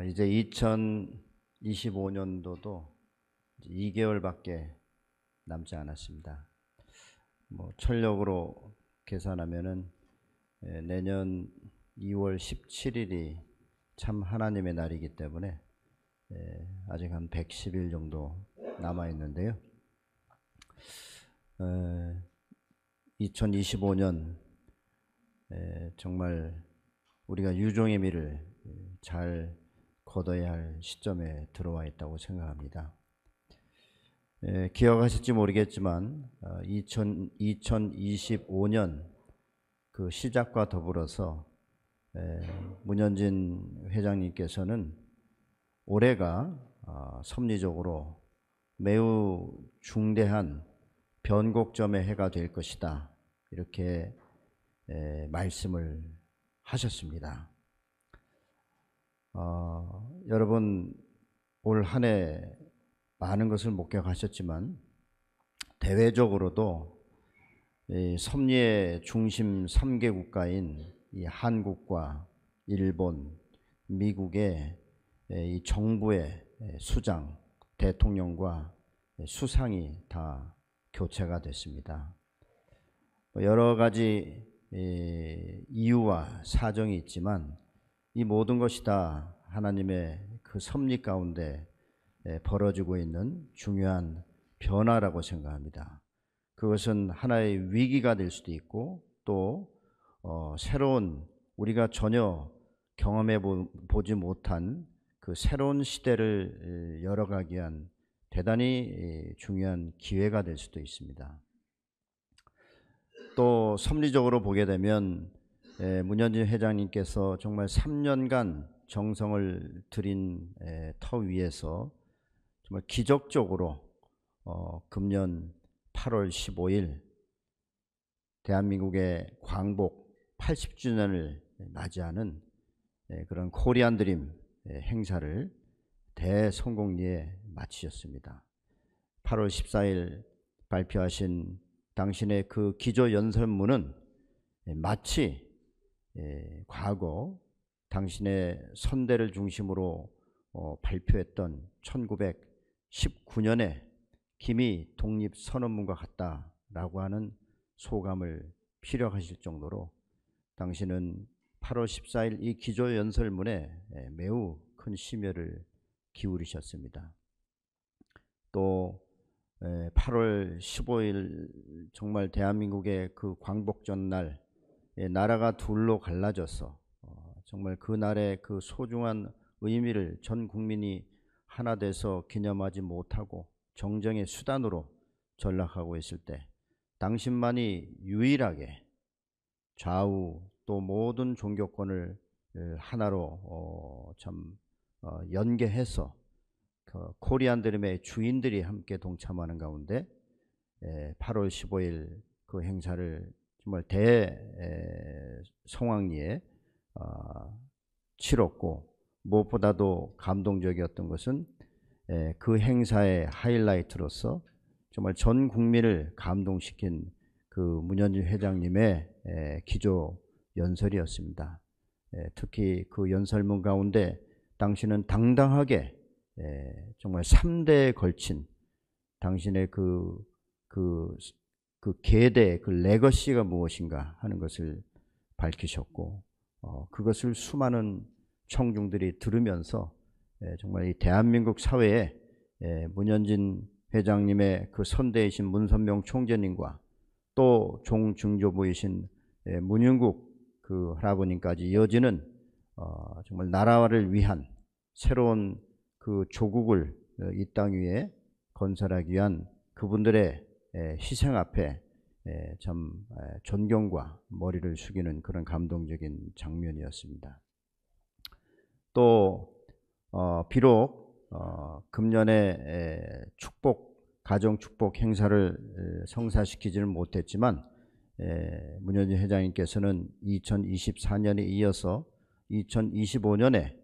이제 2025년도도 2개월밖에 남지 않았습니다. 철력으로 계산하면은 내년 2월 17일이 참 하나님의 날이기 때문에 아직 한 110일 정도 남아 있는데요. 2025년 정말 우리가 유종의 미를 잘 거둬야 할 시점에 들어와 있다고 생각합니다. 기억하실지 모르겠지만 2025년 그 시작과 더불어서 문현진 회장님께서는 올해가 섭리적으로 매우 중대한 변곡점의 해가 될 것이다, 이렇게 말씀을 하셨습니다. 여러분 올 한 해 많은 것을 목격하셨지만 대외적으로도 섭리의 중심 3개 국가인 이 한국과 일본, 미국의 이 정부의 수장, 대통령과 수상이 다 교체가 됐습니다. 여러 가지 이유와 사정이 있지만 이 모든 것이 다 하나님의 그 섭리 가운데 벌어지고 있는 중요한 변화라고 생각합니다. 그것은 하나의 위기가 될 수도 있고 또 새로운, 우리가 전혀 경험해 보지 못한 그 새로운 시대를 열어가기 위한 대단히 중요한 기회가 될 수도 있습니다. 또 섭리적으로 보게 되면 문현진 회장님께서 정말 3년간 정성을 들인 터 위에서 정말 기적적으로 금년 8월 15일 대한민국의 광복 80주년을 맞이하는 그런 코리안 드림 행사를 대성공리에 마치셨습니다. 8월 14일 발표하신 당신의 그 기조 연설문은 마치 과거 당신의 선대를 중심으로 발표했던 1919년에 기미 독립선언문과 같다라고 하는 소감을 피력하실 정도로 당신은 8월 14일 이 기조연설문에 매우 큰 심혈을 기울이셨습니다. 또 8월 15일 정말 대한민국의 그 광복절 날 나라가 둘로 갈라져서 정말 그 날의 그 소중한 의미를 전 국민이 하나 돼서 기념하지 못하고 정정의 수단으로 전락하고 있을 때 당신만이 유일하게 좌우 또 모든 종교권을 하나로 연계해서 그 코리안 드림의 주인들이 함께 동참하는 가운데 8월 15일 그 행사를 정말 대성황리에 치렀고, 무엇보다도 감동적이었던 것은 그 행사의 하이라이트로서 정말 전 국민을 감동시킨 그 문현진 회장님의 기조 연설이었습니다. 특히 그 연설문 가운데 당신은 당당하게 정말 3대에 걸친 당신의 그 계대, 그 레거시가 무엇인가 하는 것을 밝히셨고, 그것을 수많은 청중들이 들으면서 정말 이 대한민국 사회에 문현진 회장님의 그 선대이신 문선명 총재님과 또 종중조부이신 문윤국 그 할아버님까지 이어지는 정말 나라를 위한 새로운 그 조국을 이 땅 위에 건설하기 위한 그분들의 희생 앞에 참 존경과 머리를 숙이는 그런 감동적인 장면이었습니다. 또 비록 금년에 가정 축복 행사를 성사시키지는 못했지만 문현진 회장님께서는 2024년에 이어서 2025년에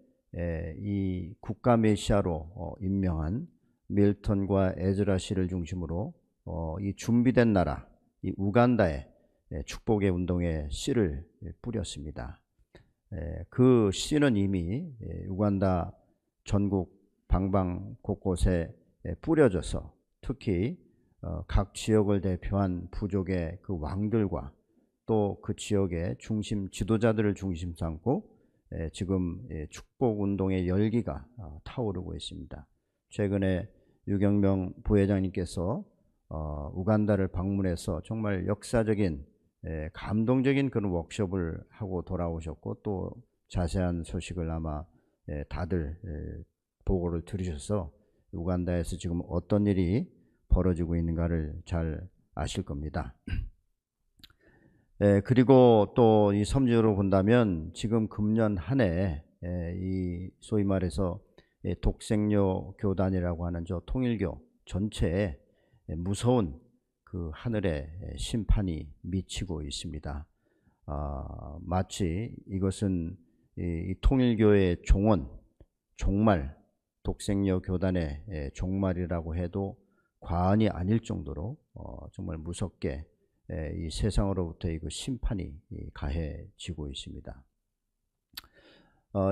이 국가 메시아로 임명한 밀턴과 에즈라 씨를 중심으로 이 준비된 나라, 이 우간다에 축복의 운동에 씨를 뿌렸습니다. 그 씨는 이미 우간다 전국 방방 곳곳에 뿌려져서 특히 각 지역을 대표한 부족의 그 왕들과 또 그 지역의 중심 지도자들을 중심 삼고 지금 축복 운동의 열기가 타오르고 있습니다. 최근에 유경명 부회장님께서 우간다를 방문해서 정말 역사적인 감동적인 그런 워크숍을 하고 돌아오셨고 또 자세한 소식을 아마 다들 보고를 들으셔서 우간다에서 지금 어떤 일이 벌어지고 있는가를 잘 아실 겁니다. 그리고 또 이 섬진으로 본다면 지금 금년 한 해 이 소위 말해서 독생료 교단이라고 하는 저 통일교 전체에 무서운 그 하늘의 심판이 미치고 있습니다. 마치 이것은 이 통일교의 종말, 독생료 교단의 종말이라고 해도 과언이 아닐 정도로 정말 무섭게 이 세상으로부터의 그 심판이 가해지고 있습니다.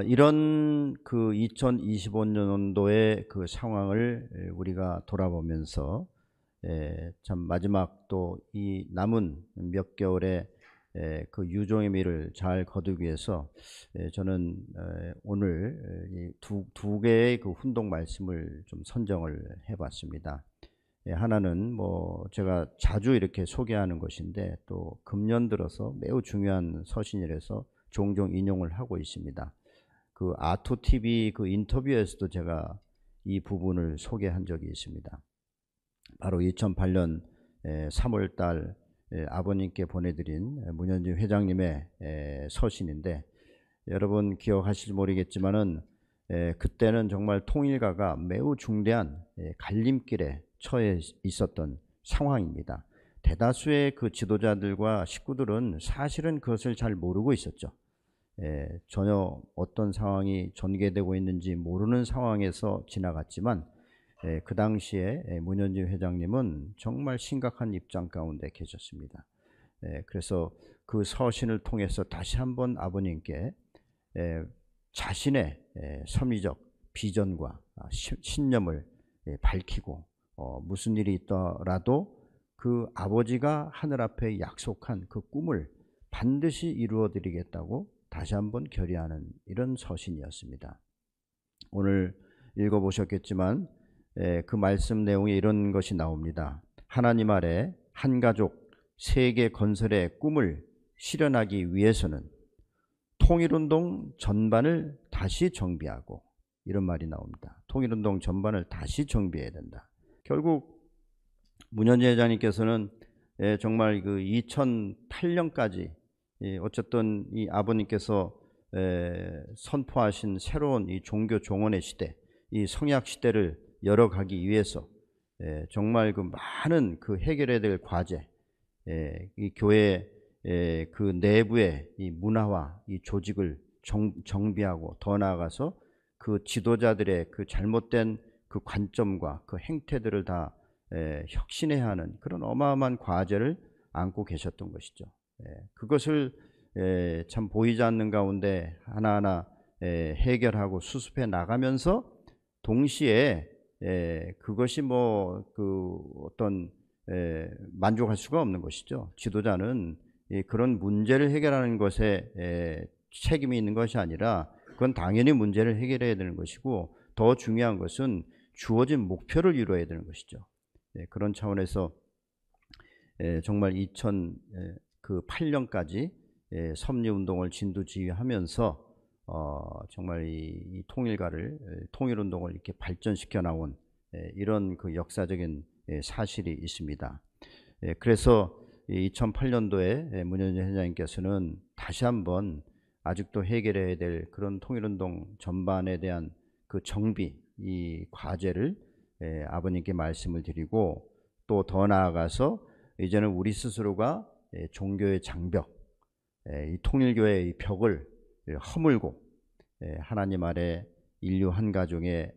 이런 그 2025년도의 그 상황을 우리가 돌아보면서 참 마지막 또 이 남은 몇 개월의 그 유종의 미를 잘 거두기 위해서 저는 오늘 이 두 개의 그 훈독 말씀을 좀 선정을 해봤습니다. 하나는 뭐 제가 자주 이렇게 소개하는 것인데 또 금년 들어서 매우 중요한 서신이라서 종종 인용을 하고 있습니다. 그 아토TV 그 인터뷰에서도 제가 이 부분을 소개한 적이 있습니다. 바로 2008년 3월 달 아버님께 보내드린 문현진 회장님의 서신인데 여러분 기억하실지 모르겠지만은 그때는 정말 통일가가 매우 중대한 갈림길에 처해 있었던 상황입니다. 대다수의 그 지도자들과 식구들은 사실은 그것을 잘 모르고 있었죠. 전혀 어떤 상황이 전개되고 있는지 모르는 상황에서 지나갔지만 그 당시에 문현진 회장님은 정말 심각한 입장 가운데 계셨습니다. 그래서 그 서신을 통해서 다시 한번 아버님께 자신의 섭리적 비전과 신념을 밝히고 무슨 일이 있더라도 그 아버지가 하늘 앞에 약속한 그 꿈을 반드시 이루어 드리겠다고 다시 한번 결의하는 이런 서신이었습니다. 오늘 읽어보셨겠지만 그 말씀 내용에 이런 것이 나옵니다. 하나님 아래 한 가족 세계 건설의 꿈을 실현하기 위해서는 통일운동 전반을 다시 정비하고 이런 말이 나옵니다. 통일운동 전반을 다시 정비해야 된다. 결국 문현진 회장님께서는 정말 그 2008년까지 어쨌든 이 아버님께서 선포하신 새로운 이 종교 종언의 시대, 이 성약 시대를 열어가기 위해서 정말 그 많은 그 해결해야 될 과제, 이 교회 그 내부의 이 문화와 이 조직을 정비하고 더 나아가서 그 지도자들의 그 잘못된 그 관점과 그 행태들을 다 혁신해야 하는 그런 어마어마한 과제를 안고 계셨던 것이죠. 그것을 참 보이지 않는 가운데 하나하나 해결하고 수습해 나가면서 동시에 그것이 뭐 그 어떤 만족할 수가 없는 것이죠. 지도자는 그런 문제를 해결하는 것에 책임이 있는 것이 아니라 그건 당연히 문제를 해결해야 되는 것이고 더 중요한 것은 주어진 목표를 이루어야 되는 것이죠. 그런 차원에서 정말 2008년까지 섭리운동을 진두지휘하면서 정말 이 통일운동을 이렇게 발전시켜 나온 이런 그 역사적인 사실이 있습니다. 그래서 2008년도에 문현진 회장님께서는 다시 한번 아직도 해결해야 될 그런 통일운동 전반에 대한 그 정비, 이 과제를 아버님께 말씀을 드리고 또 더 나아가서 이제는 우리 스스로가 종교의 장벽, 이 통일교의 이 벽을 허물고 하나님 아래 인류 한 가족의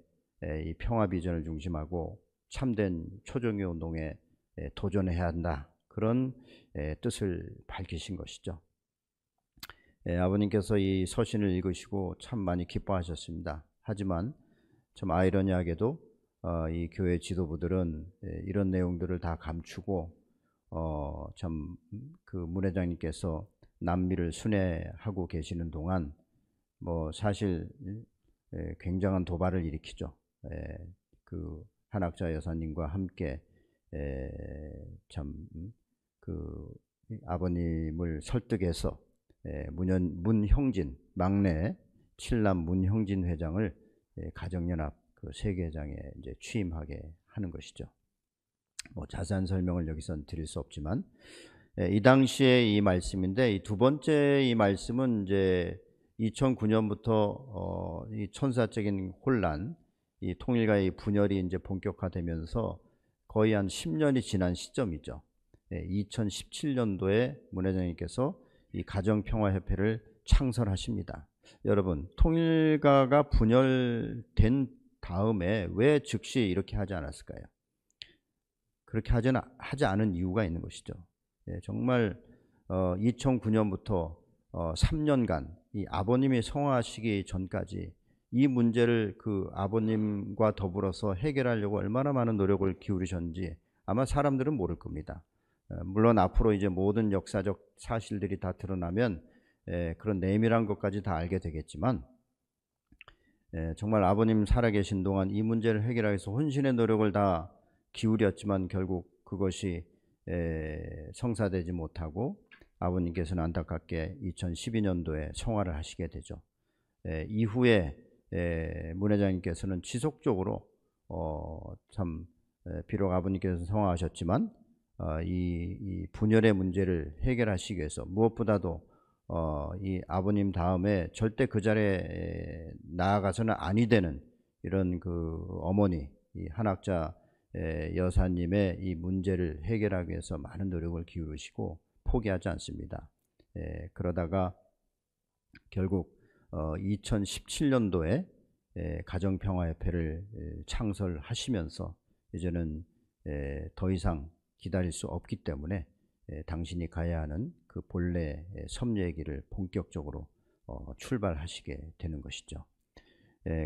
이 평화 비전을 중심하고 참된 초종교 운동에 도전해야 한다. 그런 뜻을 밝히신 것이죠. 아버님께서 이 서신을 읽으시고 참 많이 기뻐하셨습니다. 하지만 참 아이러니하게도 이 교회 지도부들은 이런 내용들을 다 감추고 참 그 문 회장님께서 남미를 순회하고 계시는 동안 뭐 사실 굉장한 도발을 일으키죠. 그 한학자 여사님과 함께 참 그 아버님을 설득해서 문형진 막내 칠남 문형진 회장을 가정연합 그 세계회장에 이제 취임하게 하는 것이죠. 뭐 자세한 설명을 여기선 드릴 수 없지만 이 당시에 이 말씀인데, 이 두 번째 이 말씀은 이제 2009년부터 이 천사적인 혼란, 이 통일가의 분열이 이제 본격화되면서 거의 한 10년이 지난 시점이죠. 2017년도에 문 회장님께서 이 가정평화협회를 창설하십니다. 여러분, 통일가가 분열된 다음에 왜 즉시 이렇게 하지 않았을까요? 그렇게 하지 않은 이유가 있는 것이죠. 정말 2009년부터 3년간 이 아버님이 성화하시기 전까지 이 문제를 그 아버님과 더불어서 해결하려고 얼마나 많은 노력을 기울이셨는지 아마 사람들은 모를 겁니다. 물론 앞으로 이제 모든 역사적 사실들이 다 드러나면 그런 내밀한 것까지 다 알게 되겠지만, 정말 아버님 살아계신 동안 이 문제를 해결하기 위해서 혼신의 노력을 다 기울였지만 결국 그것이 성사되지 못하고 아버님께서는 안타깝게 2012년도에 성화를 하시게 되죠. 이후에 문 회장님께서는 지속적으로 참 비록 아버님께서 성화하셨지만 이 분열의 문제를 해결하시기 위해서 무엇보다도 이 아버님 다음에 절대 그 자리에 나아가서는 아니 되는 이런 그 어머니, 이 한학자 여사님의 이 문제를 해결하기 위해서 많은 노력을 기울이시고 포기하지 않습니다. 그러다가 결국 2017년도에 가정평화협회를 창설하시면서 이제는 더 이상 기다릴 수 없기 때문에 당신이 가야 하는 그 본래 섭리의 길을 본격적으로 출발하시게 되는 것이죠.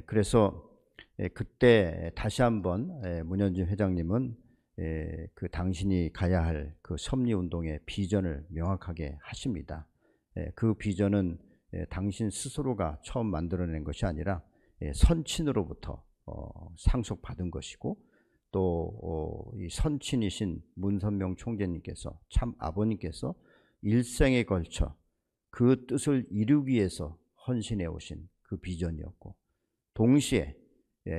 그래서 그때 다시 한번 문현진 회장님은 그 당신이 가야 할 그 섭리운동의 비전을 명확하게 하십니다. 그 비전은 당신 스스로가 처음 만들어낸 것이 아니라 선친으로부터 상속받은 것이고, 또 이 선친이신 문선명 총재님께서, 참 아버님께서 일생에 걸쳐 그 뜻을 이루기 위해서 헌신해 오신 그 비전이었고, 동시에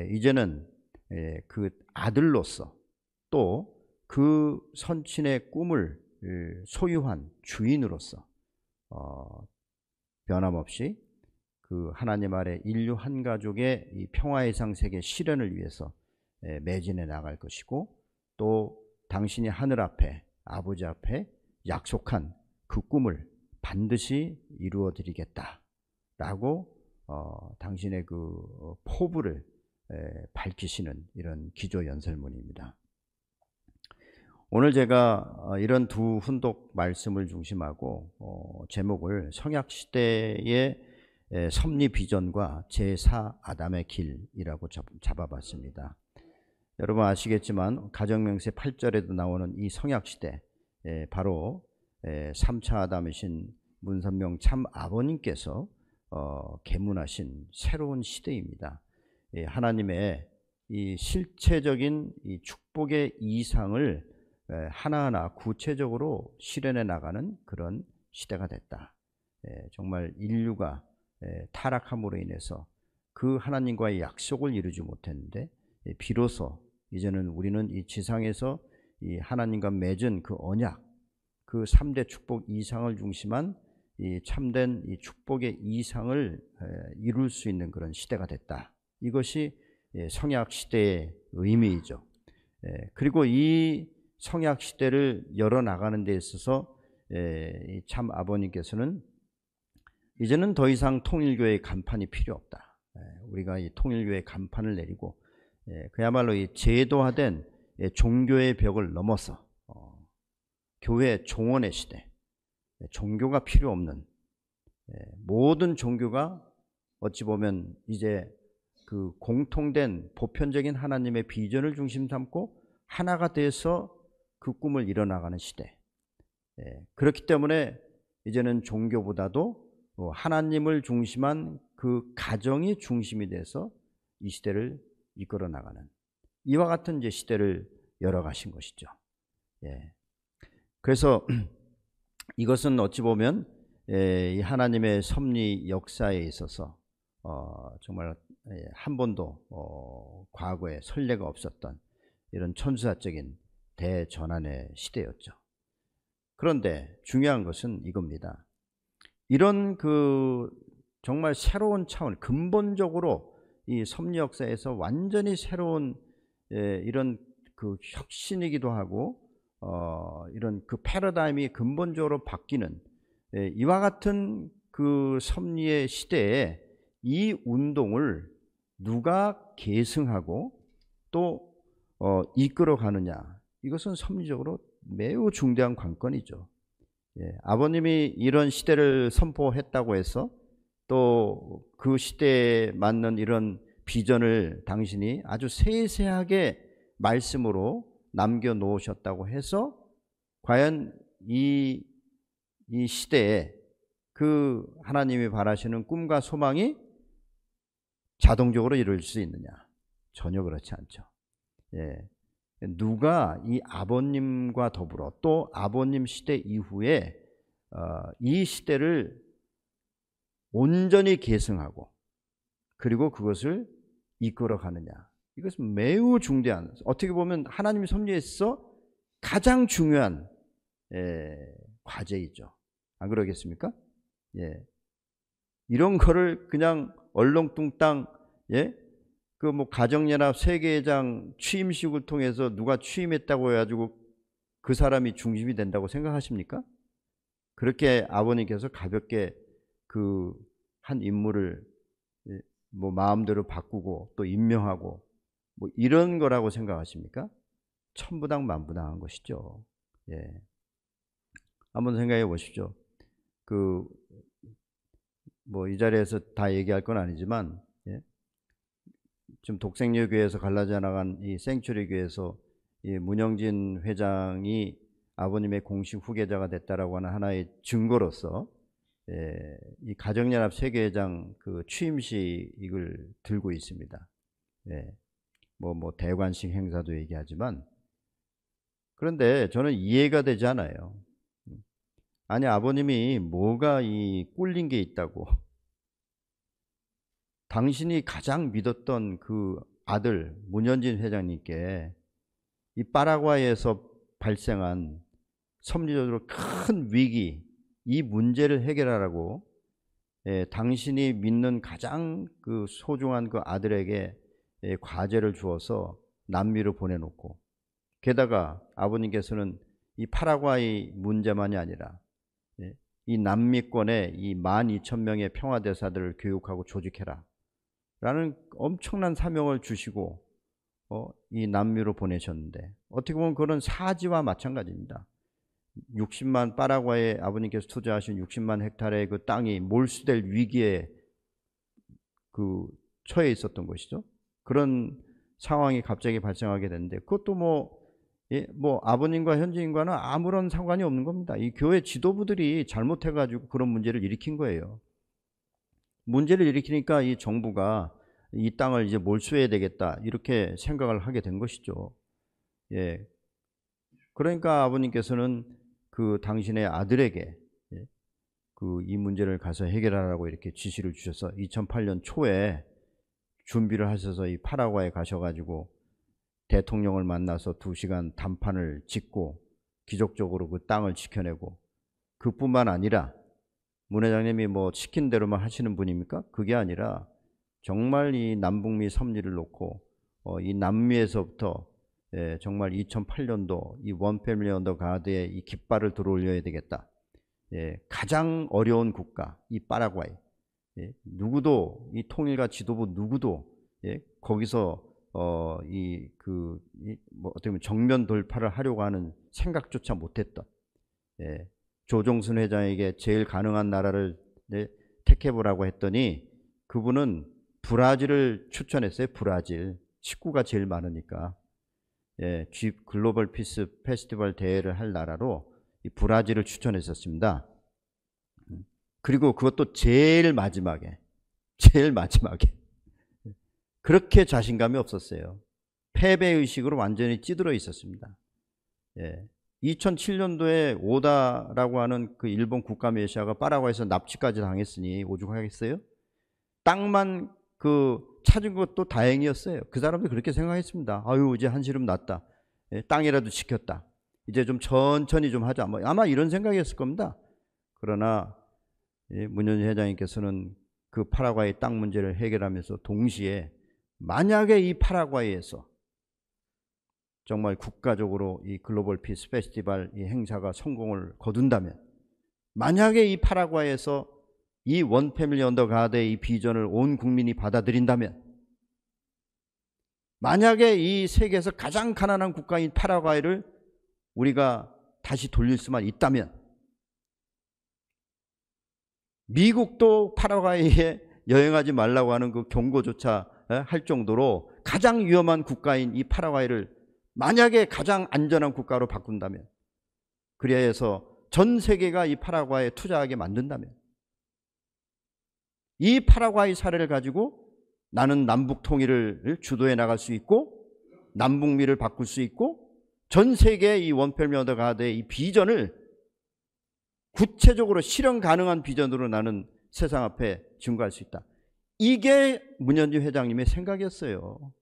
이제는 그 아들로서 또 그 선친의 꿈을 소유한 주인으로서 변함없이 그 하나님 아래 인류 한 가족의 이 평화의 상 세계 실현을 위해서 매진해 나갈 것이고, 또 당신이 하늘 앞에 아버지 앞에 약속한 그 꿈을 반드시 이루어 드리겠다라고 당신의 그 포부를 밝히시는 이런 기조 연설문입니다. 오늘 제가 이런 두 훈독 말씀을 중심하고 제목을 성약시대의 섭리 비전과 제4 아담의 길이라고 잡아봤습니다. 여러분 아시겠지만 가정명세 8절에도 나오는 이 성약시대, 바로 3차 아담이신 문선명 참 아버님께서 계문하신 새로운 시대입니다. 하나님의 이 실체적인 이 축복의 이상을 하나하나 구체적으로 실현해 나가는 그런 시대가 됐다. 정말 인류가 타락함으로 인해서 그 하나님과의 약속을 이루지 못했는데, 비로소 이제는 우리는 이 지상에서 이 하나님과 맺은 그 언약, 그 3대 축복 이상을 중심한 이 참된 이 축복의 이상을 이룰 수 있는 그런 시대가 됐다. 이것이 성약 시대의 의미이죠. 그리고 이 성약 시대를 열어 나가는 데 있어서 참 아버님께서는 이제는 더 이상 통일교회의 간판이 필요 없다. 우리가 이 통일교회의 간판을 내리고 그야말로 이 제도화된 종교의 벽을 넘어서 교회 종원의 시대, 종교가 필요 없는 모든 종교가 어찌 보면 이제 그 공통된 보편적인 하나님의 비전을 중심 삼고 하나가 돼서 그 꿈을 이뤄나가는 시대. 그렇기 때문에 이제는 종교보다도 하나님을 중심한 그 가정이 중심이 돼서 이 시대를 이끌어 나가는 이와 같은 이제 시대를 열어가신 것이죠. 그래서 이것은 어찌 보면 이 하나님의 섭리 역사에 있어서 정말 한 번도 과거에 선례가 없었던 이런 천수사적인 대전환의 시대였죠. 그런데 중요한 것은 이겁니다. 이런 그 정말 새로운 차원, 근본적으로 이 섭리 역사에서 완전히 새로운 이런 그 혁신이기도 하고 이런 그 패러다임이 근본적으로 바뀌는 이와 같은 그 섭리의 시대에 이 운동을 누가 계승하고 또 이끌어 가느냐, 이것은 섭리적으로 매우 중대한 관건이죠. 아버님이 이런 시대를 선포했다고 해서 또 그 시대에 맞는 이런 비전을 당신이 아주 세세하게 말씀으로 남겨놓으셨다고 해서 과연 이 시대에 그 하나님이 바라시는 꿈과 소망이 자동적으로 이룰 수 있느냐? 전혀 그렇지 않죠. 누가 이 아버님과 더불어 또 아버님 시대 이후에 이 시대를 온전히 계승하고 그리고 그것을 이끌어 가느냐, 이것은 매우 중대한, 어떻게 보면 하나님의 섭리에서 가장 중요한 과제이죠. 안 그러겠습니까? 이런 거를 그냥 얼렁뚱땅 그 뭐 가정연합 세계회장 취임식을 통해서 누가 취임했다고 해가지고 그 사람이 중심이 된다고 생각하십니까? 그렇게 아버님께서 가볍게 그 한 인물을 뭐 마음대로 바꾸고 또 임명하고 뭐 이런 거라고 생각하십니까? 천부당 만부당한 것이죠. 한번 생각해 보십시오. 그 뭐 이 자리에서 다 얘기할 건 아니지만 지금 독생녀교회에서 갈라져 나간 이 생츄리 교회에서 이 문영진 회장이 아버님의 공식 후계자가 됐다라고 하는 하나의 증거로서 이 가정연합 세계회장 그 취임식을 들고 있습니다. 뭐 대관식 행사도 얘기하지만, 그런데 저는 이해가 되지 않아요. 아니 아버님이 뭐가 이 꿀린 게 있다고, 당신이 가장 믿었던 그 아들 문현진 회장님께 이 파라과이에서 발생한 섭리적으로 큰 위기, 이 문제를 해결하라고 당신이 믿는 가장 그 소중한 그 아들에게 과제를 주어서 남미로 보내놓고, 게다가 아버님께서는 이 파라과이 문제만이 아니라 이 남미권에 이 12,000명의 평화대사들을 교육하고 조직해라 라는 엄청난 사명을 주시고 이 남미로 보내셨는데, 어떻게 보면 그런 사지와 마찬가지입니다. 60만 파라과이에 아버님께서 투자하신 60만 헥타르의 그 땅이 몰수될 위기에 그 처해 있었던 것이죠. 그런 상황이 갑자기 발생하게 됐는데, 그것도 뭐 아버님과 현지인과는 아무런 상관이 없는 겁니다. 이 교회 지도부들이 잘못해가지고 그런 문제를 일으킨 거예요. 문제를 일으키니까 이 정부가 이 땅을 이제 몰수해야 되겠다 이렇게 생각을 하게 된 것이죠. 그러니까 아버님께서는 그 당신의 아들에게 그 이 문제를 가서 해결하라고 이렇게 지시를 주셔서 2008년 초에 준비를 하셔서 이 파라과이에 가셔가지고 대통령을 만나서 2시간 담판을 짓고 기적적으로 그 땅을 지켜내고, 그뿐만 아니라 문 회장님이 뭐 시킨 대로만 하시는 분입니까? 그게 아니라 정말 이 남북미 섭리를 놓고 이 남미에서부터 정말 2008년도 이 원 패밀리 언더 가드에 이 깃발을 들어올려야 되겠다. 가장 어려운 국가 이 파라과이, 누구도 이 통일가 지도부 누구도 거기서 뭐 어떻게 보면 정면 돌파를 하려고 하는 생각조차 못했던, 조종순 회장에게 제일 가능한 나라를 택해보라고 했더니 그분은 브라질을 추천했어요. 브라질. 식구가 제일 많으니까. 예, G 글로벌 피스 페스티벌 대회를 할 나라로 이 브라질을 추천했었습니다. 그리고 그것도 제일 마지막에. 그렇게 자신감이 없었어요. 패배의식으로 완전히 찌들어 있었습니다. 예. 2007년도에 오다라고 하는 그 일본 국가메시아가 파라과이에서 납치까지 당했으니 오죽하겠어요? 땅만 그 찾은 것도 다행이었어요. 그 사람도 그렇게 생각했습니다. 아유, 이제 한시름 났다. 예, 땅이라도 지켰다. 이제 좀 천천히 좀 하자. 아마 이런 생각이었을 겁니다. 그러나 문현주 회장님께서는 그 파라과이 땅 문제를 해결하면서 동시에 만약에 이 파라과이에서 정말 국가적으로 이 글로벌 피스 페스티벌 이 행사가 성공을 거둔다면, 만약에 이 파라과이에서 이 원 패밀리 언더 가드의 이 비전을 온 국민이 받아들인다면, 만약에 이 세계에서 가장 가난한 국가인 파라과이를 우리가 다시 돌릴 수만 있다면, 미국도 파라과이에 여행하지 말라고 하는 그 경고조차 할 정도로 가장 위험한 국가인 이 파라과이를 만약에 가장 안전한 국가로 바꾼다면, 그래야 해서 전 세계가 이 파라과이에 투자하게 만든다면, 이 파라과이 사례를 가지고 나는 남북 통일을 주도해 나갈 수 있고 남북미를 바꿀 수 있고 전 세계의 이 원 패밀리 언더 가드의 이 비전을 구체적으로 실현 가능한 비전으로 나는 세상 앞에 증거할 수 있다. 이게 문현주 회장님의 생각이었어요.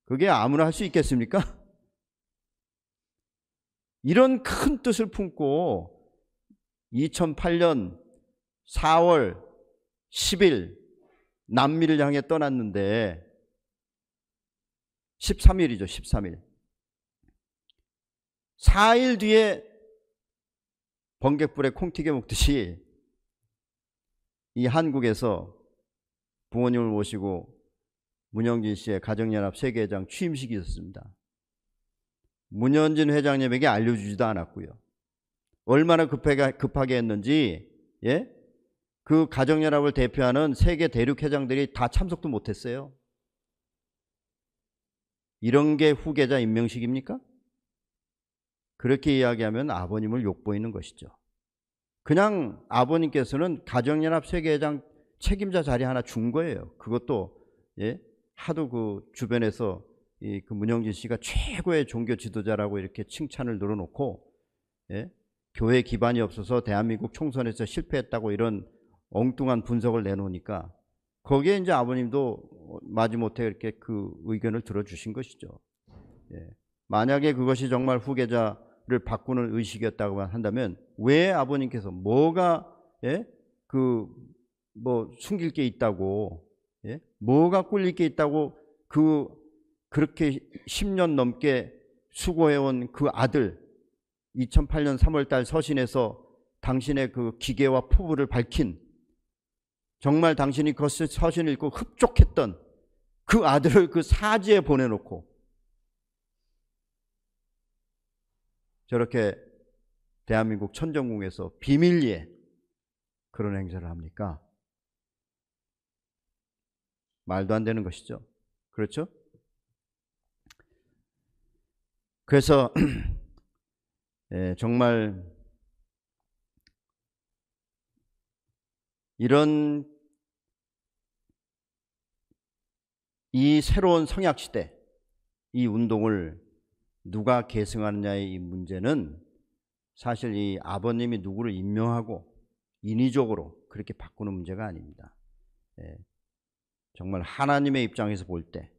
그게 아무나 할 수 있겠습니까? 이런 큰 뜻을 품고 2008년 4월 10일 남미를 향해 떠났는데 13일이죠. 13일. 4일 뒤에 번갯불에 콩튀겨 먹듯이 이 한국에서 부모님을 모시고 문영진 씨의 가정연합 세계회장 취임식이 있었습니다. 문현진 회장님에게 알려주지도 않았고요. 얼마나 급하게 했는지, 예? 그 가정연합을 대표하는 세계 대륙 회장들이 다 참석도 못했어요. 이런 게 후계자 임명식입니까? 그렇게 이야기하면 아버님을 욕보이는 것이죠. 그냥 아버님께서는 가정연합 세계회장 책임자 자리 하나 준 거예요. 그것도 하도 그 주변에서 그 문영진 씨가 최고의 종교 지도자라고 이렇게 칭찬을 늘어놓고 교회 기반이 없어서 대한민국 총선에서 실패했다고 이런 엉뚱한 분석을 내놓으니까 거기에 이제 아버님도 마지못해 이렇게 그 의견을 들어주신 것이죠. 만약에 그것이 정말 후계자를 바꾸는 의식이었다고 한다면 왜 아버님께서 뭐가 숨길 게 있다고, 뭐가 꿀릴 게 있다고 그렇게 10년 넘게 수고해온 그 아들 2008년 3월달 서신에서 당신의 그 기계와 포부를 밝힌, 정말 당신이 그 서신을 읽고 흡족했던 그 아들을 그 사지에 보내놓고 저렇게 대한민국 천정궁에서 비밀리에 그런 행사를 합니까? 말도 안 되는 것이죠. 그렇죠? 그래서 정말 이런 이 새로운 성약시대, 이 운동을 누가 계승하느냐의 이 문제는 사실 이 아버님이 누구를 임명하고 인위적으로 그렇게 바꾸는 문제가 아닙니다. 정말 하나님의 입장에서 볼 때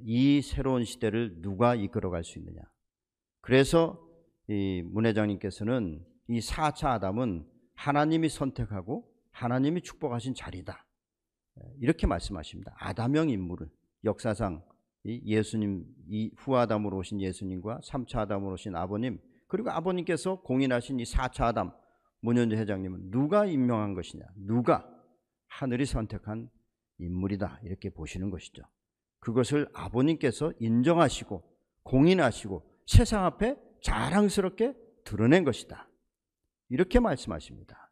이 새로운 시대를 누가 이끌어갈 수 있느냐. 그래서 이 문 회장님께서는 이 4차 아담은 하나님이 선택하고 하나님이 축복하신 자리다, 이렇게 말씀하십니다. 아담형 인물을 역사상 이 예수님, 이 후아담으로 오신 예수님과 3차 아담으로 오신 아버님, 그리고 아버님께서 공인하신 이 4차 아담 문현주 회장님은 누가 임명한 것이냐, 누가 하늘이 선택한 인물이다, 이렇게 보시는 것이죠. 그것을 아버님께서 인정하시고 공인하시고 세상 앞에 자랑스럽게 드러낸 것이다, 이렇게 말씀하십니다.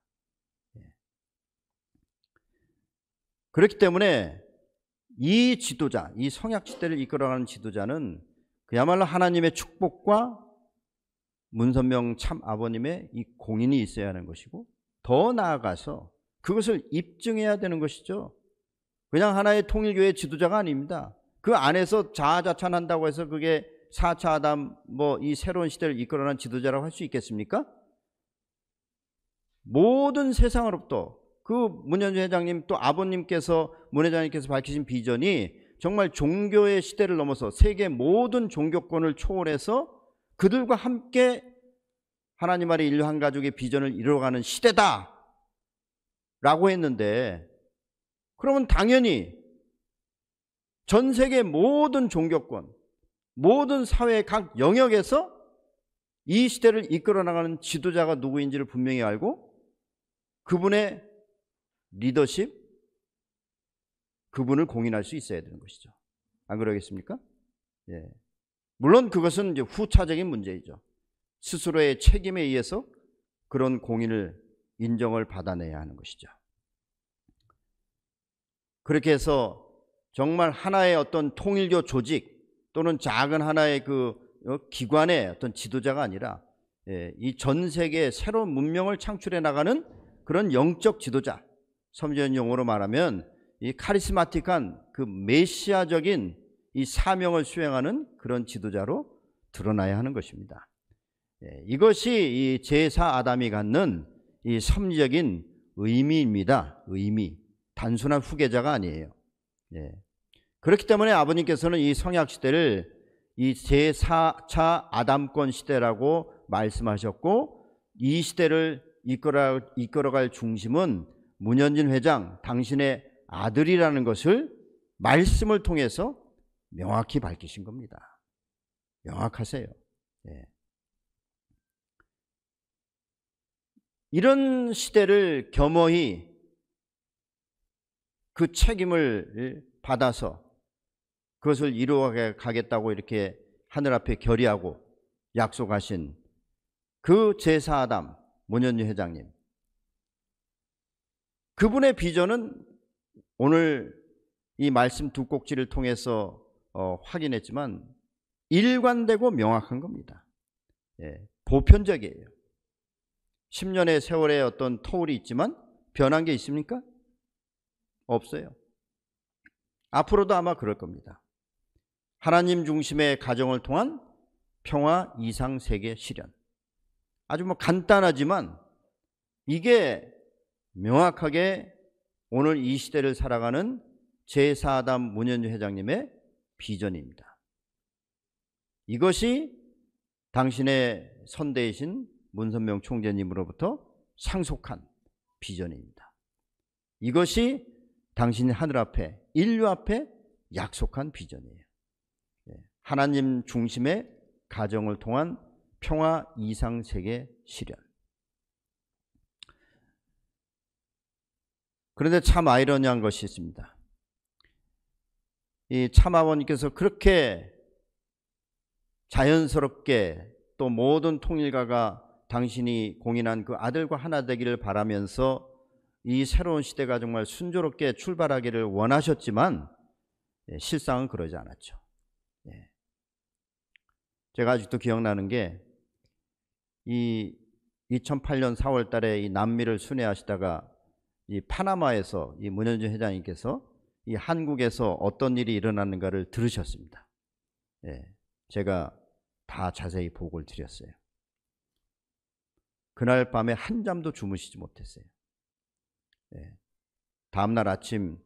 그렇기 때문에 이 지도자, 이 성약시대를 이끌어가는 지도자는 그야말로 하나님의 축복과 문선명 참 아버님의 이 공인이 있어야 하는 것이고, 더 나아가서 그것을 입증해야 되는 것이죠. 그냥 하나의 통일교회 지도자가 아닙니다. 그 안에서 자아자찬한다고 해서 그게 4차 아담 이 새로운 시대를 이끌어가는 지도자라고 할 수 있겠습니까? 모든 세상으로부터 그 문현주 회장님 또 아버님께서 문 회장님께서 밝히신 비전이 정말 종교의 시대를 넘어서 세계 모든 종교권을 초월해서 그들과 함께 하나님 아래 인류 한 가족의 비전을 이루어가는 시대다 라고 했는데, 그러면 당연히 전 세계 모든 종교권, 모든 사회의 각 영역에서 이 시대를 이끌어 나가는 지도자가 누구인지를 분명히 알고 그분의 리더십, 그분을 공인할 수 있어야 되는 것이죠. 안 그러겠습니까? 예. 물론 그것은 이제 후차적인 문제이죠. 스스로의 책임에 의해서 그런 공인을 인정을 받아내야 하는 것이죠. 그렇게 해서 정말 하나의 어떤 통일교 조직 또는 작은 하나의 그 기관의 어떤 지도자가 아니라 이 전 세계의 새로운 문명을 창출해 나가는 그런 영적 지도자, 섬전 용어로 말하면 이 카리스마틱한 그 메시아적인 이 사명을 수행하는 그런 지도자로 드러나야 하는 것입니다. 이것이 이 제4 아담이 갖는 이 섭리적인 의미입니다. 의미. 단순한 후계자가 아니에요. 그렇기 때문에 아버님께서는 이 성약시대를 이 제4차 아담권 시대라고 말씀하셨고, 이 시대를 이끌어갈 중심은 문현진 회장 당신의 아들이라는 것을 말씀을 통해서 명확히 밝히신 겁니다. 명확하세요. 이런 시대를 겸허히 그 책임을 받아서 그것을 이루어 가겠다고 이렇게 하늘 앞에 결의하고 약속하신 그 제4 아담 문현주 회장님, 그분의 비전은 오늘 이 말씀 두 꼭지를 통해서 확인했지만 일관되고 명확한 겁니다. 보편적이에요. 10년의 세월의 어떤 터울이 있지만 변한 게 있습니까? 없어요. 앞으로도 아마 그럴 겁니다. 하나님 중심의 가정을 통한 평화 이상 세계 실현. 아주 간단하지만 이게 명확하게 오늘 이 시대를 살아가는 제4 아담 문현주 회장님의 비전입니다. 이것이 당신의 선대이신 문선명 총재님으로부터 상속한 비전입니다. 이것이 당신이 하늘 앞에 인류 앞에 약속한 비전이에요. 하나님 중심의 가정을 통한 평화 이상 세계 실현. 그런데 참 아이러니한 것이 있습니다. 이 참아버님께서 그렇게 자연스럽게 또 모든 통일가가 당신이 공인한 그 아들과 하나 되기를 바라면서 이 새로운 시대가 정말 순조롭게 출발하기를 원하셨지만 실상은 그러지 않았죠. 제가 아직도 기억나는 게 이 2008년 4월 달에 이 남미를 순회하시다가 이 파나마에서 이 문현주 회장님께서 이 한국에서 어떤 일이 일어났는가를 들으셨습니다. 제가 다 자세히 보고를 드렸어요. 그날 밤에 한잠도 주무시지 못했어요. 다음날 아침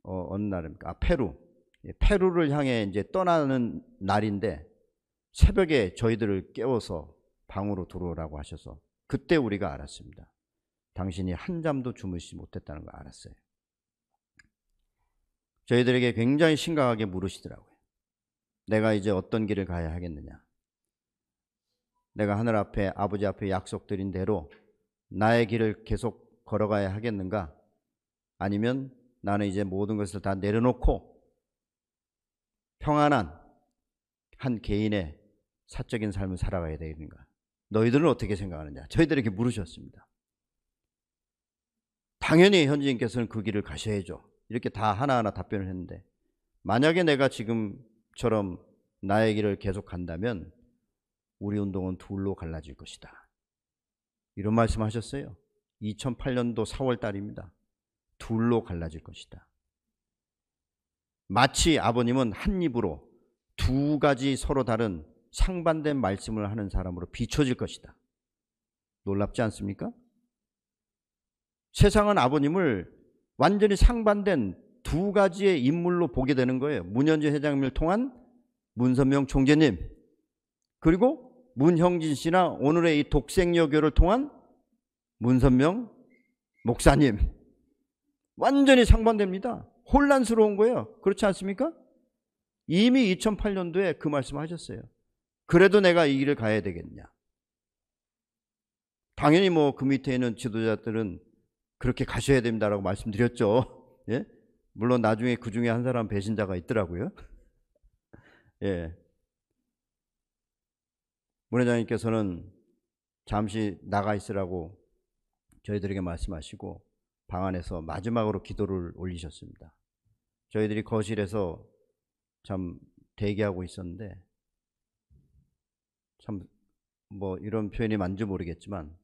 어느 날입니까? 페루를 향해 이제 떠나는 날인데 새벽에 저희들을 깨워서 방으로 들어오라고 하셔서 그때 우리가 알았습니다. 당신이 한잠도 주무시지 못했다는 걸 알았어요. 저희들에게 굉장히 심각하게 물으시더라고요. 내가 이제 어떤 길을 가야 하겠느냐? 내가 하늘 앞에 아버지 앞에 약속드린 대로 나의 길을 계속 걸어가야 하겠는가? 아니면 나는 이제 모든 것을 다 내려놓고 평안한 한 개인의 사적인 삶을 살아가야 되는가? 너희들은 어떻게 생각하느냐? 저희들에게 물으셨습니다. 당연히 현지인께서는 그 길을 가셔야죠. 이렇게 다 하나하나 답변을 했는데, 만약에 내가 지금처럼 나의 길을 계속 간다면 우리 운동은 둘로 갈라질 것이다. 이런 말씀하셨어요. 2008년도 4월 달입니다. 둘로 갈라질 것이다. 마치 아버님은 한 입으로 두 가지 서로 다른 상반된 말씀을 하는 사람으로 비춰질 것이다. 놀랍지 않습니까? 세상은 아버님을 완전히 상반된 두 가지의 인물로 보게 되는 거예요. 문현주 회장님을 통한 문선명 총재님, 그리고 문형진 씨나 오늘의 이 독생여교를 통한 문선명 목사님. 완전히 상반됩니다. 혼란스러운 거예요. 그렇지 않습니까? 이미 2008년도에 그 말씀하셨어요. 그래도 내가 이 길을 가야 되겠냐. 당연히 뭐 그 밑에 있는 지도자들은 그렇게 가셔야 됩니다라고 말씀드렸죠. 예? 물론 나중에 그 중에 한 사람 배신자가 있더라고요. 예. 문 회장님께서는 잠시 나가 있으라고 저희들에게 말씀하시고 방 안에서 마지막으로 기도를 올리셨습니다. 저희들이 거실에서 참 대기하고 있었는데, 참 뭐 이런 표현이 맞는지 모르겠지만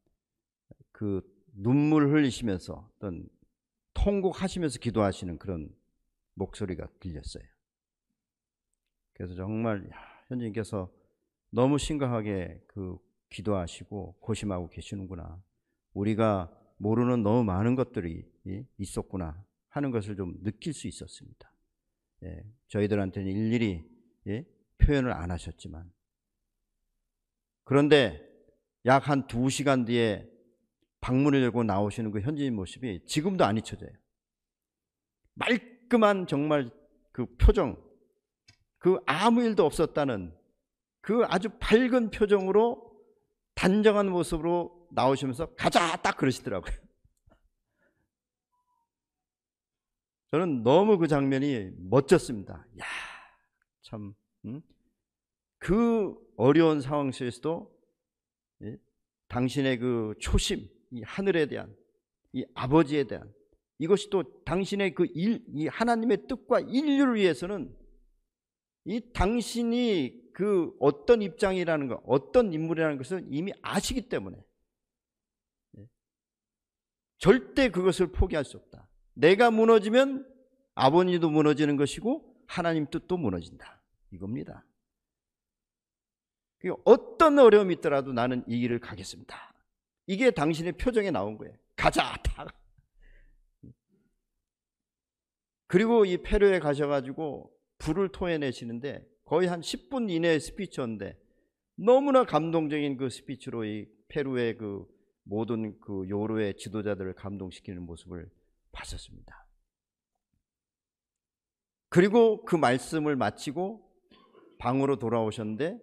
그 눈물 흘리시면서 어떤 통곡하시면서 기도하시는 그런 목소리가 들렸어요. 그래서 정말 현지인께서 너무 심각하게 그 기도하시고 고심하고 계시는구나, 우리가 모르는 너무 많은 것들이 있었구나 하는 것을 좀 느낄 수 있었습니다. 예, 저희들한테는 일일이 표현을 안 하셨지만, 그런데 약 한 2시간 뒤에 방문을 열고 나오시는 그 현지인 모습이 지금도 안 잊혀져요. 말끔한 정말 그 표정, 그 아무 일도 없었다는 그 아주 밝은 표정으로 단정한 모습으로 나오시면서 가자 딱 그러시더라고요. 저는 너무 그 장면이 멋졌습니다. 야, 참, 그 어려운 상황 속에서도 당신의 그 초심, 이 하늘에 대한, 이 아버지에 대한, 이것이 또 당신의 그 이 하나님의 뜻과 인류를 위해서는 이 당신이 그 어떤 입장이라는 것, 어떤 인물이라는 것을 이미 아시기 때문에 절대 그것을 포기할 수 없다. 내가 무너지면 아버님도 무너지는 것이고 하나님 뜻도 무너진다, 이겁니다. 어떤 어려움이 있더라도 나는 이 길을 가겠습니다. 이게 당신의 표정에 나온 거예요. 가자. 그리고 이 페루에 가셔가지고 불을 토해내시는데 거의 한 10분 이내의 스피치였는데 너무나 감동적인 그 스피치로 이 페루의 그 모든 그 요로의 지도자들을 감동시키는 모습을 봤었습니다. 그리고 그 말씀을 마치고 방으로 돌아오셨는데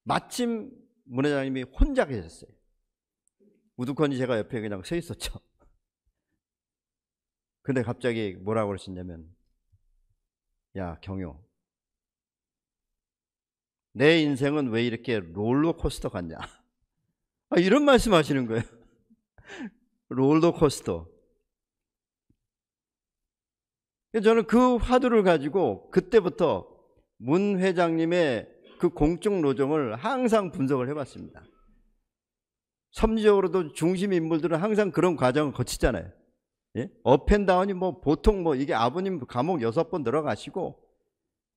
마침 문 회장님이 혼자 계셨어요. 우두커니 제가 옆에 그냥 서 있었죠. 근데 갑자기 뭐라고 그러셨냐면, 야 경효, 내 인생은 왜 이렇게 롤러코스터 같냐, 이런 말씀 하시는 거예요. 롤러코스터. 저는 그 화두를 가지고 그때부터 문 회장님의 그 공적 노정을 항상 분석을 해봤습니다. 섭리적으로도 중심 인물들은 항상 그런 과정을 거치잖아요. 예? 업앤다운이 뭐 보통 뭐 이게 아버님 감옥 6번 들어가시고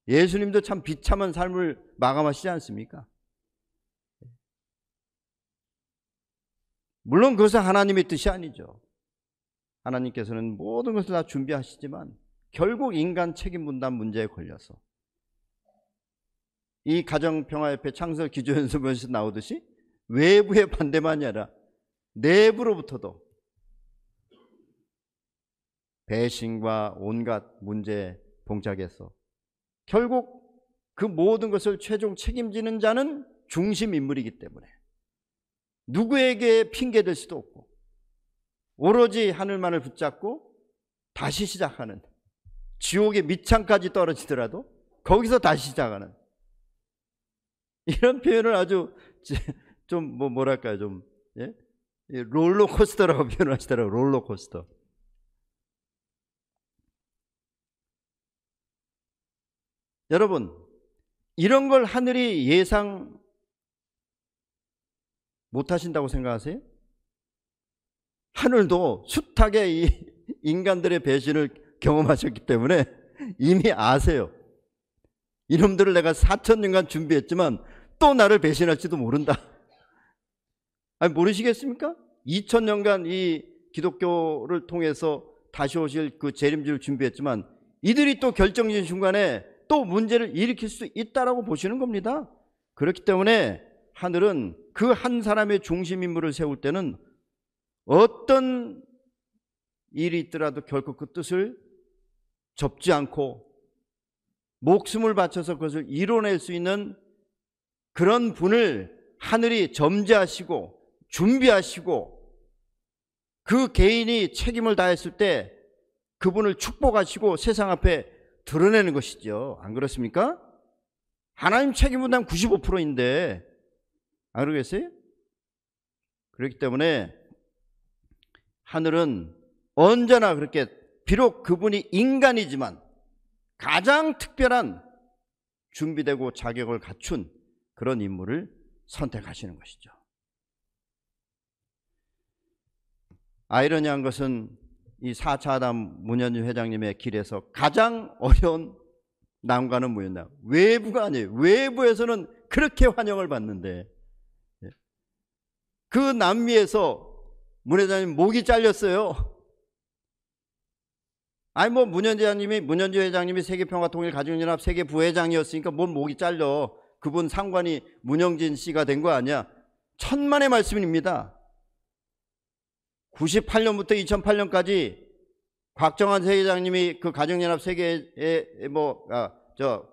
예수님도 참 비참한 삶을 마감하시지 않습니까? 물론 그것은 하나님의 뜻이 아니죠. 하나님께서는 모든 것을 다 준비하시지만 결국 인간 책임 분담 문제에 걸려서 이 가정평화협회 창설 기조연습원에서 나오듯이 외부의 반대만이 아니라 내부로부터도 배신과 온갖 문제에 봉착해서 결국 그 모든 것을 최종 책임지는 자는 중심 인물이기 때문에 누구에게 핑계댈 수도 없고 오로지 하늘만을 붙잡고 다시 시작하는, 지옥의 밑창까지 떨어지더라도 거기서 다시 시작하는, 이런 표현을 아주 좀 뭐랄까요, 좀 롤러코스터라고 표현하시더라고요. 롤러코스터. 여러분, 이런 걸 하늘이 예상 못하신다고 생각하세요? 하늘도 숱하게 이 인간들의 배신을 경험하셨기 때문에 이미 아세요. 이놈들을 내가 4,000년간 준비했지만 또 나를 배신할지도 모른다. 아니, 모르시겠습니까? 2,000년간 이 기독교를 통해서 다시 오실 그 재림주를 준비했지만 이들이 또 결정적인 순간에 또 문제를 일으킬 수 있다라고 보시는 겁니다. 그렇기 때문에 하늘은 그 한 사람의 중심 인물을 세울 때는 어떤 일이 있더라도 결코 그 뜻을 접지 않고 목숨을 바쳐서 그것을 이뤄낼 수 있는 그런 분을 하늘이 점지하시고 준비하시고 그 개인이 책임을 다했을 때 그분을 축복하시고 세상 앞에 드러내는 것이죠. 안 그렇습니까? 하나님 책임 분담 95%인데 안 그러겠어요? 그렇기 때문에 하늘은 언제나 그렇게 비록 그분이 인간이지만 가장 특별한 준비되고 자격을 갖춘 그런 인물을 선택하시는 것이죠. 아이러니한 것은 이 4차 아담 문현주 회장님의 길에서 가장 어려운 난관은 뭐였나? 외부가 아니에요. 외부에서는 그렇게 환영을 받는데 그 남미에서 문 회장님 목이 잘렸어요. 아니 뭐 문현주 회장님이 세계평화통일 가족연합 세계 부회장이었으니까 뭔 목이 잘려. 그분 상관이 문영진 씨가 된 거 아니야. 천만의 말씀입니다. 98년부터 2008년까지 곽정환 회장님이 그 가정연합 세계에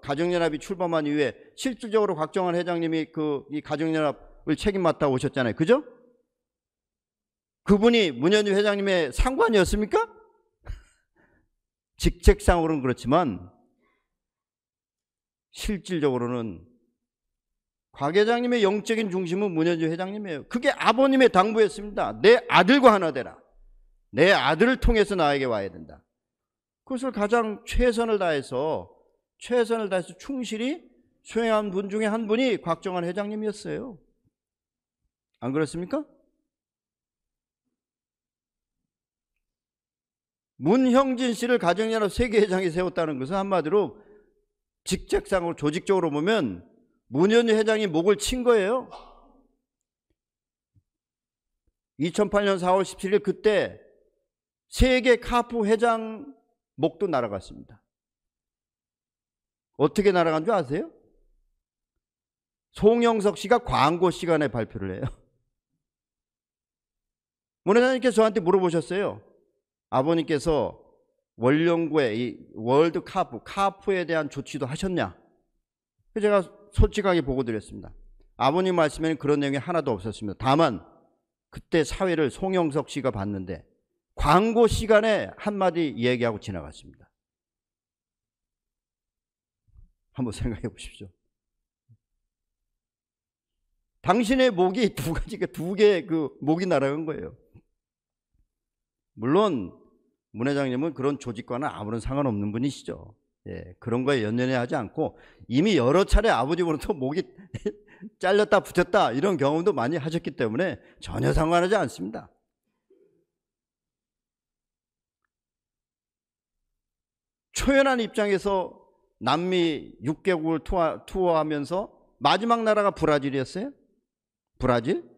가정연합이 출범한 이후에 실질적으로 곽정환 회장님이 이 가정연합을 책임 맡아 오셨잖아요. 그죠? 그분이 문현주 회장님의 상관이었습니까? 직책상으로는 그렇지만 실질적으로는 곽 회장님의 영적인 중심은 문현주 회장님이에요. 그게 아버님의 당부였습니다. 내 아들과 하나 되라. 내 아들을 통해서 나에게 와야 된다. 그것을 가장 최선을 다해서 충실히 수행한 분 중에 한 분이 곽정환 회장님이었어요. 안 그렇습니까? 문형진 씨를 가정연합 세계회장이 세웠다는 것은 한마디로 직책상으로 조직적으로 보면 문현주 회장이 목을 친 거예요. 2008년 4월 17일 그때 세계 카프 회장 목도 날아갔습니다. 어떻게 날아간 줄 아세요? 송영석 씨가 광고 시간에 발표를 해요. 문 회장님께서 저한테 물어보셨어요. 아버님께서 원령구의 이 월드 카프에 대한 조치도 하셨냐? 제가 솔직하게 보고 드렸습니다. 아버님 말씀에는 그런 내용이 하나도 없었습니다. 다만 그때 사회를 송영석 씨가 봤는데 광고 시간에 한마디 얘기하고 지나갔습니다. 한번 생각해 보십시오. 당신의 목이 두 개의 그 목이 날아간 거예요. 물론 문 회장님은 그런 조직과는 아무런 상관없는 분이시죠. 예, 그런 거에 연연해 하지 않고 이미 여러 차례 아버지로부터 목이 잘렸다 붙였다 이런 경험도 많이 하셨기 때문에 전혀 상관하지 않습니다. 초연한 입장에서 남미 6개국을 투어하면서 마지막 나라가 브라질이었어요. 브라질?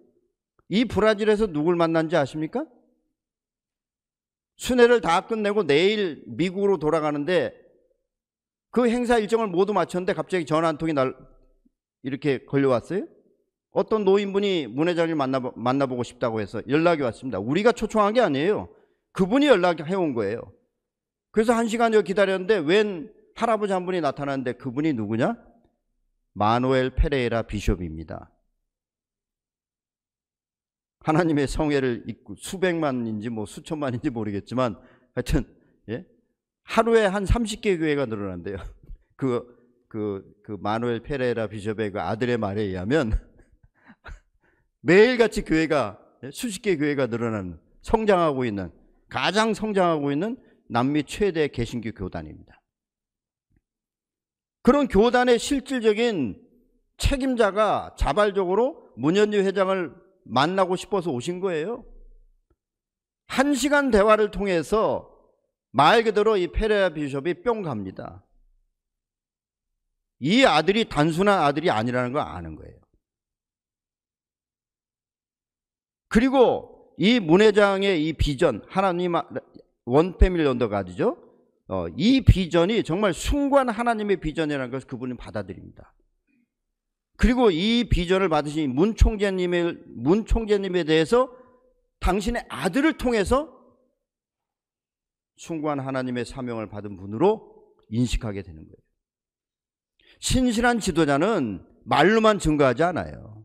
이 브라질에서 누굴 만난지 아십니까? 순회를 다 끝내고 내일 미국으로 돌아가는데 그 행사 일정을 모두 마쳤는데 갑자기 전화 한 통이 이렇게 걸려왔어요. 어떤 노인분이 문 회장님 만나보고 싶다고 해서 연락이 왔습니다. 우리가 초청한 게 아니에요. 그분이 연락해 온 거예요. 그래서 1시간여 기다렸는데 웬 할아버지 한 분이 나타났는데 그분이 누구냐? 마누엘 페레이라 비숍입니다. 하나님의 성회를 입고 수백만인지 뭐 수천만인지 모르겠지만 하여튼 예? 하루에 한 30개 교회가 늘어난대요. 그 마누엘 페레이라 비숍의 그 아들의 말에 의하면 매일같이 교회가 수십 개 교회가 늘어나는 가장 성장하고 있는 남미 최대 개신교 교단입니다. 그런 교단의 실질적인 책임자가 자발적으로 문현주 회장을 만나고 싶어서 오신 거예요. 1시간 대화를 통해서 말 그대로 이 페레라 비숍이 뿅 갑니다. 이 아들이 단순한 아들이 아니라는 걸 아는 거예요. 그리고 이 문 회장의 이 비전, 하나님 원 패밀리 언더 가드죠. 이 비전이 정말 숭고한 하나님의 비전이라는 것을 그분이 받아들입니다. 그리고 이 비전을 받으신 문 총재님에 대해서 당신의 아들을 통해서 숭고한 하나님의 사명을 받은 분으로 인식하게 되는 거예요. 신실한 지도자는 말로만 증거하지 않아요.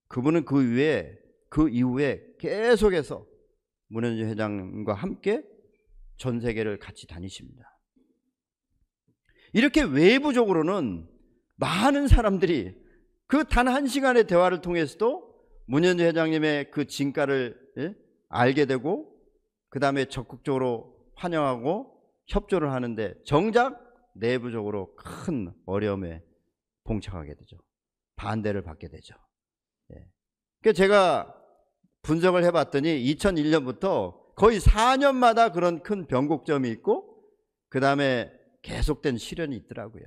그분은 그 이후에 계속해서 문현주 회장과 함께 전 세계를 같이 다니십니다. 이렇게 외부적으로는 많은 사람들이 그 단 1시간의 대화를 통해서도 문현주 회장님의 그 진가를 알게 되고 그 다음에 적극적으로 환영하고 협조를 하는데 정작 내부적으로 큰 어려움에 봉착하게 되죠. 반대를 받게 되죠. 그러니까 제가 분석을 해봤더니 2001년부터 거의 4년마다 그런 큰 변곡점이 있고 그 다음에 계속된 시련이 있더라고요.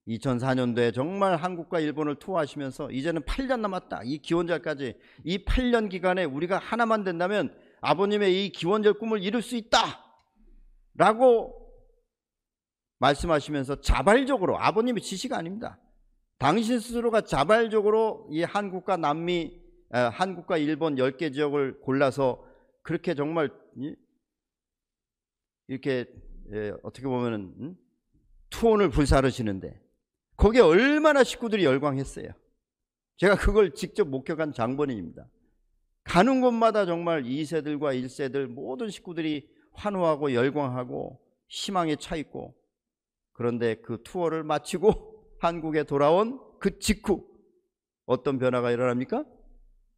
2004년도에 정말 한국과 일본을 투어하시면서 이제는 8년 남았다. 이 기원절까지 이 8년 기간에 우리가 하나만 된다면 아버님의 이 기원절 꿈을 이룰 수 있다 라고 말씀하시면서 자발적으로, 아버님의 지시가 아닙니다. 당신 스스로가 자발적으로 이 한국과 남미, 한국과 일본 10개 지역을 골라서 그렇게 정말 이렇게 어떻게 보면은 투혼을 불사르시는데 거기에 얼마나 식구들이 열광했어요. 제가 그걸 직접 목격한 장본인입니다. 가는 곳마다 정말 2세들과 1세들 모든 식구들이 환호하고 열광하고 희망에 차 있고, 그런데 그 투어를 마치고 한국에 돌아온 그 직후 어떤 변화가 일어납니까?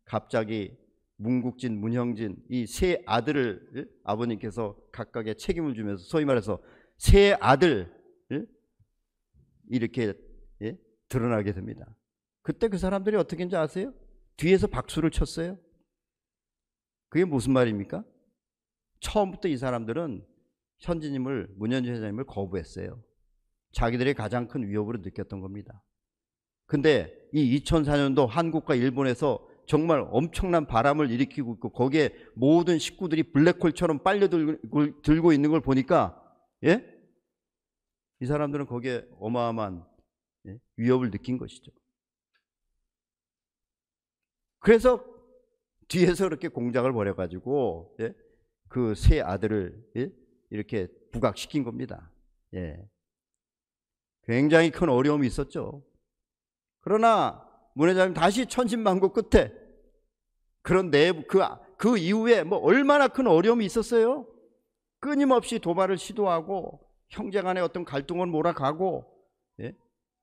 갑자기 문국진, 문형진 이 세 아들을 아버님께서 각각의 책임을 주면서 소위 말해서 세 아들 이렇게 드러나게 됩니다. 그때 그 사람들이 어떻게 했는지 아세요? 뒤에서 박수를 쳤어요. 그게 무슨 말입니까? 처음부터 이 사람들은 현진님을, 문현주 회장님을 거부했어요. 자기들이 가장 큰 위협으로 느꼈던 겁니다. 근데 이 2004년도 한국과 일본에서 정말 엄청난 바람을 일으키고 있고 거기에 모든 식구들이 블랙홀처럼 빨려들고 있는 걸 보니까 이 사람들은 거기에 어마어마한 위협을 느낀 것이죠. 그래서 뒤에서 그렇게 공작을 벌여가지고 그 세 아들을 이렇게 부각시킨 겁니다. 굉장히 큰 어려움이 있었죠. 그러나 문 회장님 다시 천신만고 끝에 그런 내부 그 이후에 뭐 얼마나 큰 어려움이 있었어요. 끊임없이 도발을 시도하고 형제간의 어떤 갈등을 몰아가고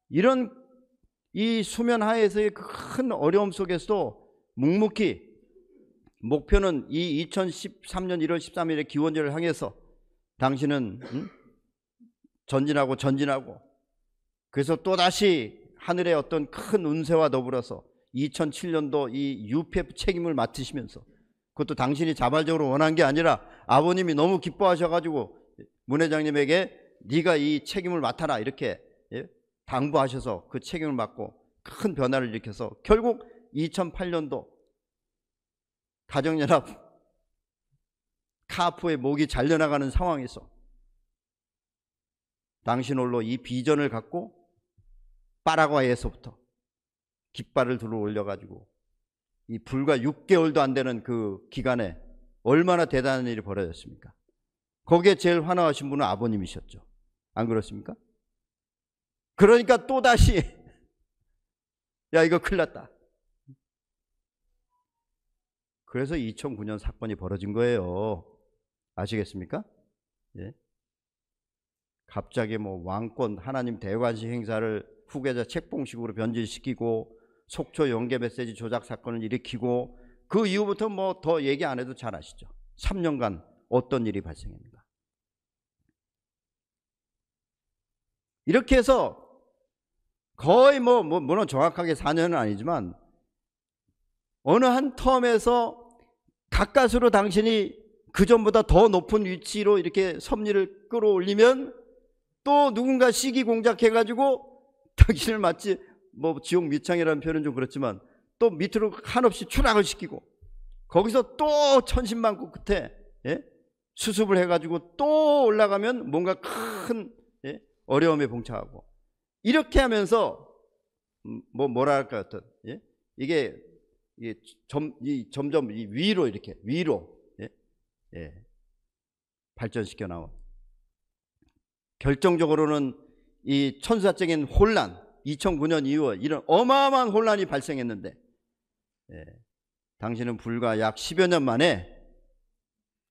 이런 이 수면 하에서의 큰 어려움 속에서도 묵묵히 목표는 이 2013년 1월 13일에 기원절을 향해서 당신은 전진하고 그래서 또다시 하늘의 어떤 큰 운세와 더불어서 2007년도 이 UPF 책임을 맡으시면서, 그것도 당신이 자발적으로 원한 게 아니라 아버님이 너무 기뻐하셔가지고 문 회장님에게 네가 이 책임을 맡아라 이렇게 당부하셔서 그 책임을 맡고 큰 변화를 일으켜서 결국 2008년도 가정연합 카푸의 목이 잘려나가는 상황에서 당신 홀로 이 비전을 갖고 파라과이에서부터 깃발을 들어 올려가지고 이 불과 6개월도 안 되는 그 기간에 얼마나 대단한 일이 벌어졌습니까? 거기에 제일 환호하신 분은 아버님이셨죠. 안 그렇습니까? 그러니까 또다시 야 이거 큰일 났다. 그래서 2009년 사건이 벌어진 거예요. 아시겠습니까? 갑자기 뭐 왕권 하나님 대관식 행사를 후계자 책봉식으로 변질시키고 속초 연계 메시지 조작 사건을 일으키고 그 이후부터 뭐 더 얘기 안 해도 잘 아시죠. 3년간 어떤 일이 발생했는가. 이렇게 해서 거의 물론 정확하게 4년은 아니지만 어느 한 텀에서 가까스로 당신이 그전보다 더 높은 위치로 이렇게 섭리를 끌어올리면 또 누군가 시기공작해가지고 당신을 마치 지옥 밑창이라는 표현은 좀 그렇지만 또 밑으로 한없이 추락을 시키고 거기서 또 천신만고 끝에 수습을 해가지고 또 올라가면 뭔가 큰 어려움에 봉착하고 이렇게 하면서 뭐랄까 어떤 이게 점점 위로 이렇게 위로 발전시켜 나온 결정적으로는 이 천사적인 혼란 2009년 이후 이런 어마어마한 혼란이 발생했는데 당신은 불과 약 10여 년 만에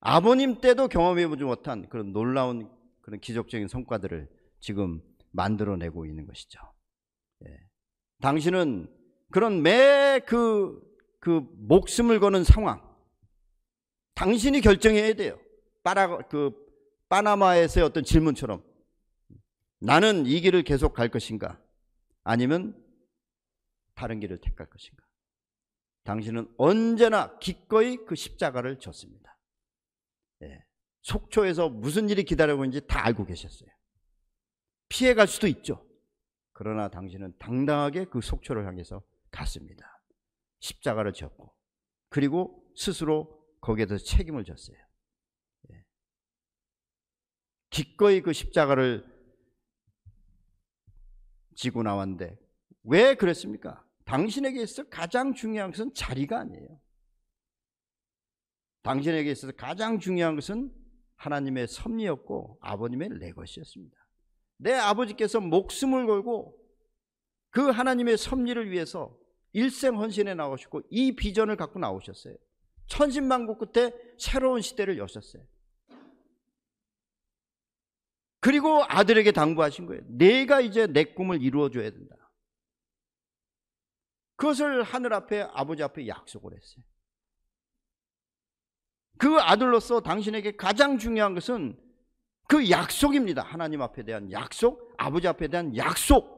아버님 때도 경험해보지 못한 그런 놀라운 그런 기적적인 성과들을 지금 만들어내고 있는 것이죠. 당신은 그런 그 목숨을 거는 상황 당신이 결정해야 돼요. 파나마에서의 어떤 질문처럼 나는 이 길을 계속 갈 것인가 아니면 다른 길을 택할 것인가. 당신은 언제나 기꺼이 그 십자가를 졌습니다. 속초에서 무슨 일이 기다리고 있는지 다 알고 계셨어요. 피해갈 수도 있죠. 그러나 당신은 당당하게 그 속초를 향해서 갔습니다. 십자가를 졌고 그리고 스스로 거기에 대해서 책임을 졌어요. 기꺼이 그 십자가를 지고 나왔는데 왜 그랬습니까? 당신에게 있어서 가장 중요한 것은 자리가 아니에요. 당신에게 있어서 가장 중요한 것은 하나님의 섭리였고 아버님의 레거시였습니다. 내 아버지께서 목숨을 걸고 그 하나님의 섭리를 위해서 일생 헌신해 나오셨고 이 비전을 갖고 나오셨어요. 천신만고 끝에 새로운 시대를 여셨어요. 그리고 아들에게 당부하신 거예요. 내가 이제 내 꿈을 이루어줘야 된다. 그것을 하늘 앞에 아버지 앞에 약속을 했어요. 그 아들로서 당신에게 가장 중요한 것은 그 약속입니다. 하나님 앞에 대한 약속, 아버지 앞에 대한 약속.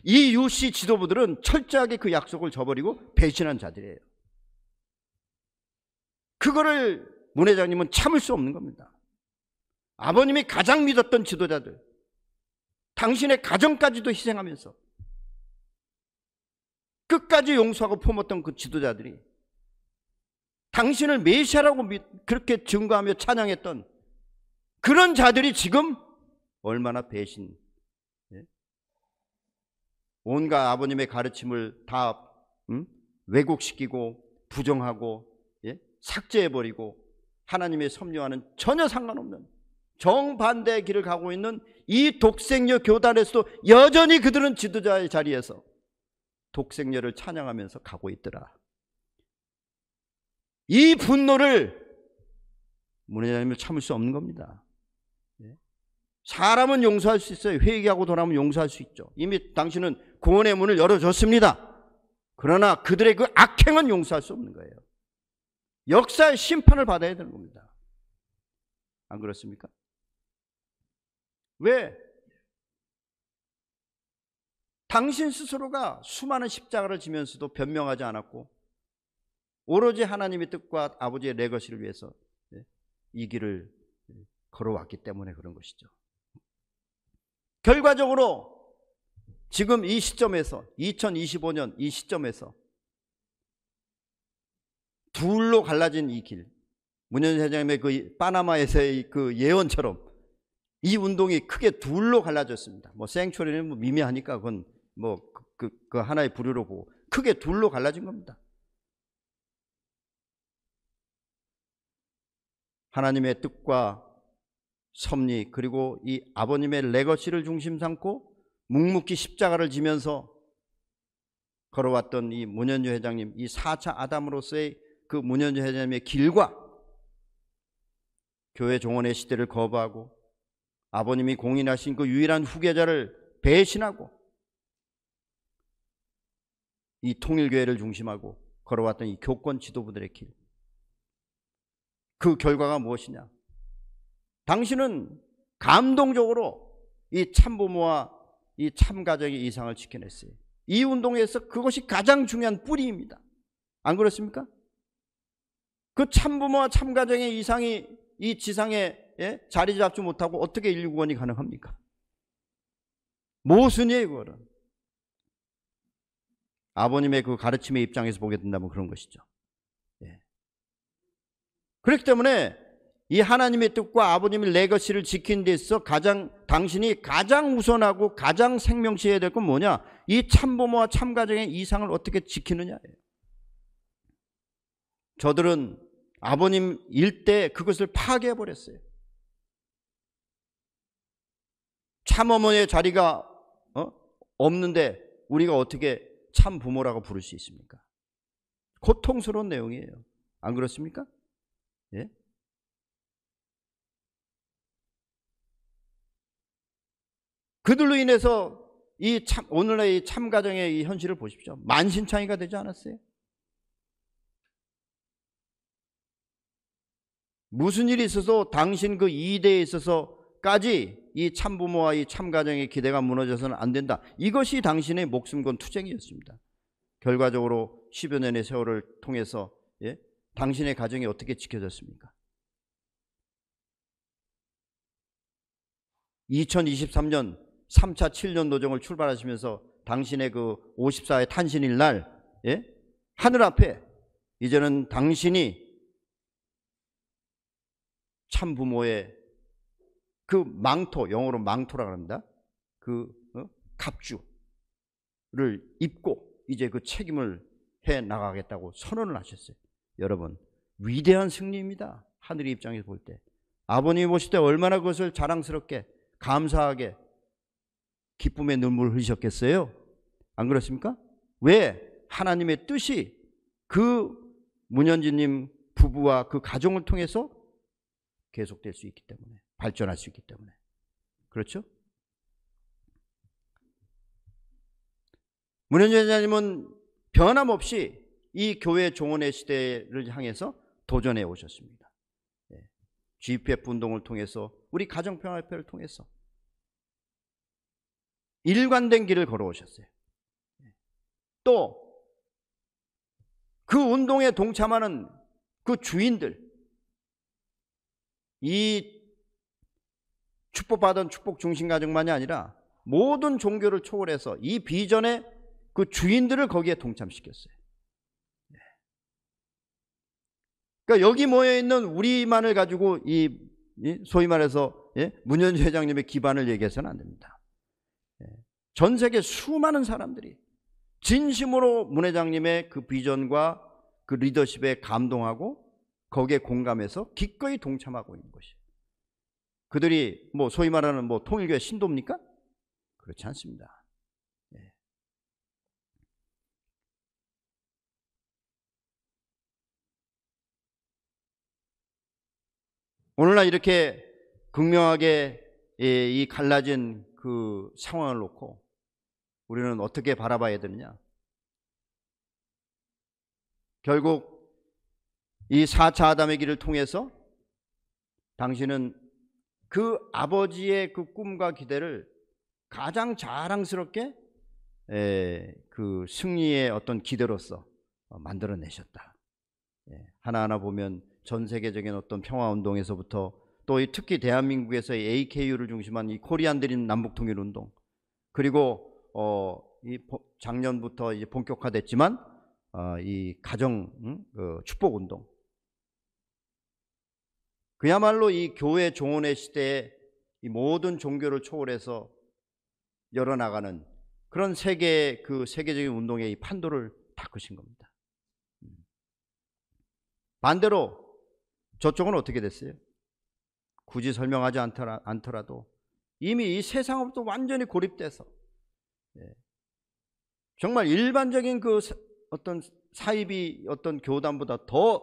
이 UC 지도부들은 철저하게 그 약속을 저버리고 배신한 자들이에요. 그거를 문 회장님은 참을 수 없는 겁니다. 아버님이 가장 믿었던 지도자들, 당신의 가정까지도 희생하면서 끝까지 용서하고 품었던 그 지도자들이 당신을 메시아라고 그렇게 증거하며 찬양했던 그런 자들이 지금 얼마나 온갖 아버님의 가르침을 다 왜곡시키고 부정하고 삭제해버리고 하나님의 섭리와는 전혀 상관없는 정반대의 길을 가고 있는 이 독생녀 교단에서도 여전히 그들은 지도자의 자리에서 독생녀를 찬양하면서 가고 있더라. 이 분노를 문 회장님은 참을 수 없는 겁니다. 사람은 용서할 수 있어요. 회개하고 돌아오면 용서할 수 있죠. 이미 당신은 구원의 문을 열어줬습니다. 그러나 그들의 그 악행은 용서할 수 없는 거예요. 역사의 심판을 받아야 되는 겁니다. 안 그렇습니까? 왜? 당신 스스로가 수많은 십자가를 지면서도 변명하지 않았고 오로지 하나님의 뜻과 아버지의 레거시를 위해서 이 길을 걸어왔기 때문에 그런 것이죠. 결과적으로 지금 이 시점에서 2025년 이 시점에서 둘로 갈라진 이 길, 문현주 회장님의 그 파나마에서의 그 예언처럼 이 운동이 크게 둘로 갈라졌습니다. 생츄리는 미미하니까 그건 그 하나의 부류로 보고 크게 둘로 갈라진 겁니다. 하나님의 뜻과 섭리 그리고 이 아버님의 레거시를 중심 삼고 묵묵히 십자가를 지면서 걸어왔던 이 문현주 회장님, 이 4차 아담으로서의 그 문현주 회장님의 길과 교회 종언의 시대를 거부하고 아버님이 공인하신 그 유일한 후계자를 배신하고 이 통일교회를 중심하고 걸어왔던 이 교권 지도부들의 길, 그 결과가 무엇이냐? 당신은 감동적으로 이 참부모와 이 참가정의 이상을 지켜냈어요. 이 운동에서 그것이 가장 중요한 뿌리입니다. 안 그렇습니까? 그 참부모와 참가정의 이상이 이 지상에 자리 잡지 못하고 어떻게 인류 구원이 가능합니까? 모순이에요, 그거는. 아버님의 그 가르침의 입장에서 보게 된다면 그런 것이죠. 그렇기 때문에 이 하나님의 뜻과 아버님의 레거시를 지키는 데 있어 당신이 가장 우선하고 가장 생명시해야 될 건 뭐냐? 이 참부모와 참가정의 이상을 어떻게 지키느냐예요. 저들은 아버님 일대 그것을 파괴해버렸어요. 참어머니의 자리가 없는데 우리가 어떻게 참부모라고 부를 수 있습니까? 고통스러운 내용이에요. 안 그렇습니까? 예? 그들로 인해서 오늘의 이 참가정의 이 현실을 보십시오. 만신창이가 되지 않았어요? 무슨 일이 있어서 당신 그 이대에 있어서까지 이 참부모와 이 참가정의 기대가 무너져서는 안 된다. 이것이 당신의 목숨 건 투쟁이었습니다. 결과적으로 10여 년의 세월을 통해서 당신의 가정이 어떻게 지켜졌습니까? 2023년 3차 7년 노정을 출발하시면서 당신의 그 54회 탄신일 날 하늘 앞에 이제는 당신이 참부모의 그 망토, 영어로 망토라고 합니다. 그 갑주를 입고 이제 그 책임을 해 나가겠다고 선언을 하셨어요. 여러분, 위대한 승리입니다. 하늘의 입장에서 볼 때. 아버님이 보실 때 얼마나 그것을 자랑스럽게 감사하게 기쁨의 눈물을 흘리셨겠어요? 안 그렇습니까? 왜? 하나님의 뜻이 그 문현진님 부부와 그 가정을 통해서 계속될 수 있기 때문에, 발전할 수 있기 때문에. 그렇죠? 문현진 회장님은 변함없이 이 교회 종언의 시대를 향해서 도전해 오셨습니다. GPF 운동을 통해서, 우리 가정평화협회를 통해서 일관된 길을 걸어오셨어요. 또 그 운동에 동참하는 그 주인들, 이 축복받은 축복 중심 가정만이 아니라 모든 종교를 초월해서 이 비전의 그 주인들을 거기에 동참시켰어요. 그러니까 여기 모여있는 우리만을 가지고 이 소위 말해서 문현주 회장님의 기반을 얘기해서는 안 됩니다. 전 세계 수많은 사람들이 진심으로 문 회장님의 그 비전과 그 리더십에 감동하고 거기에 공감해서 기꺼이 동참하고 있는 것이에요. 그들이 뭐 소위 말하는 뭐 통일교회 신도입니까? 그렇지 않습니다. 오늘날 이렇게 극명하게 이 갈라진 그 상황을 놓고 우리는 어떻게 바라봐야 되느냐? 결국 이 4차 아담의 길을 통해서 당신은 그 아버지의 그 꿈과 기대를 가장 자랑스럽게 그 승리의 어떤 기대로서 만들어내셨다. 하나하나 보면 전 세계적인 어떤 평화운동에서부터 또 특히 대한민국에서의 AKU를 중심한 이 코리안들인 남북통일운동, 그리고 이 작년부터 이제 본격화됐지만 이 가정 축복운동, 그야말로 이 교회 종언의 시대에 이 모든 종교를 초월해서 열어나가는 그런 세계적인 운동의 이 판도를 닦으신 겁니다. 반대로 저쪽은 어떻게 됐어요? 굳이 설명하지 않더라도 이미 이 세상으로부터 완전히 고립돼서 정말 일반적인 그 어떤 사이비 어떤 교단보다 더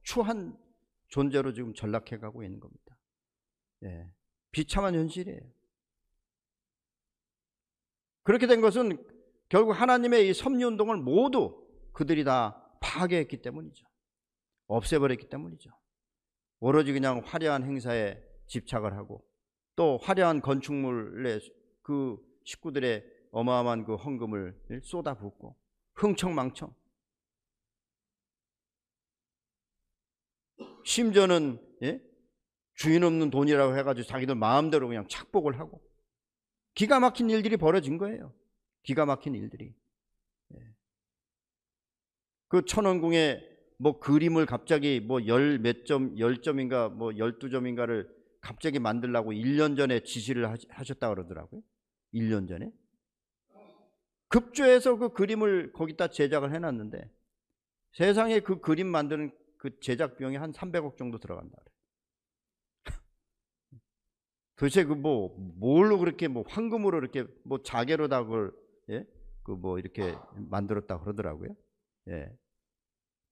추한 존재로 지금 전락해 가고 있는 겁니다. 비참한 현실이에요. 그렇게 된 것은 결국 하나님의 이 섭리운동을 모두 그들이 다 파괴했기 때문이죠. 없애버렸기 때문이죠. 오로지 그냥 화려한 행사에 집착을 하고 또 화려한 건축물에 그 식구들의 어마어마한 그 헌금을 쏟아붓고 흥청망청. 심지어는 주인 없는 돈이라고 해가지고 자기들 마음대로 그냥 착복을 하고 기가 막힌 일들이 벌어진 거예요. 기가 막힌 일들이. 그 천원궁에 뭐 그림을 갑자기 뭐 열 몇 점, 10점인가 뭐 12점인가를 갑자기 만들라고 1년 전에 지시를 하셨다 그러더라고요. 1년 전에. 급조해서 그 그림을 거기다 제작을 해놨는데 세상에 그 그림 만드는 그 제작 비용이 한 300억 정도 들어간다 그래요. 도대체 그 뭐 뭘로 그렇게 뭐 황금으로 이렇게 뭐 자개로다 그걸 그 뭐 이렇게 만들었다 그러더라고요.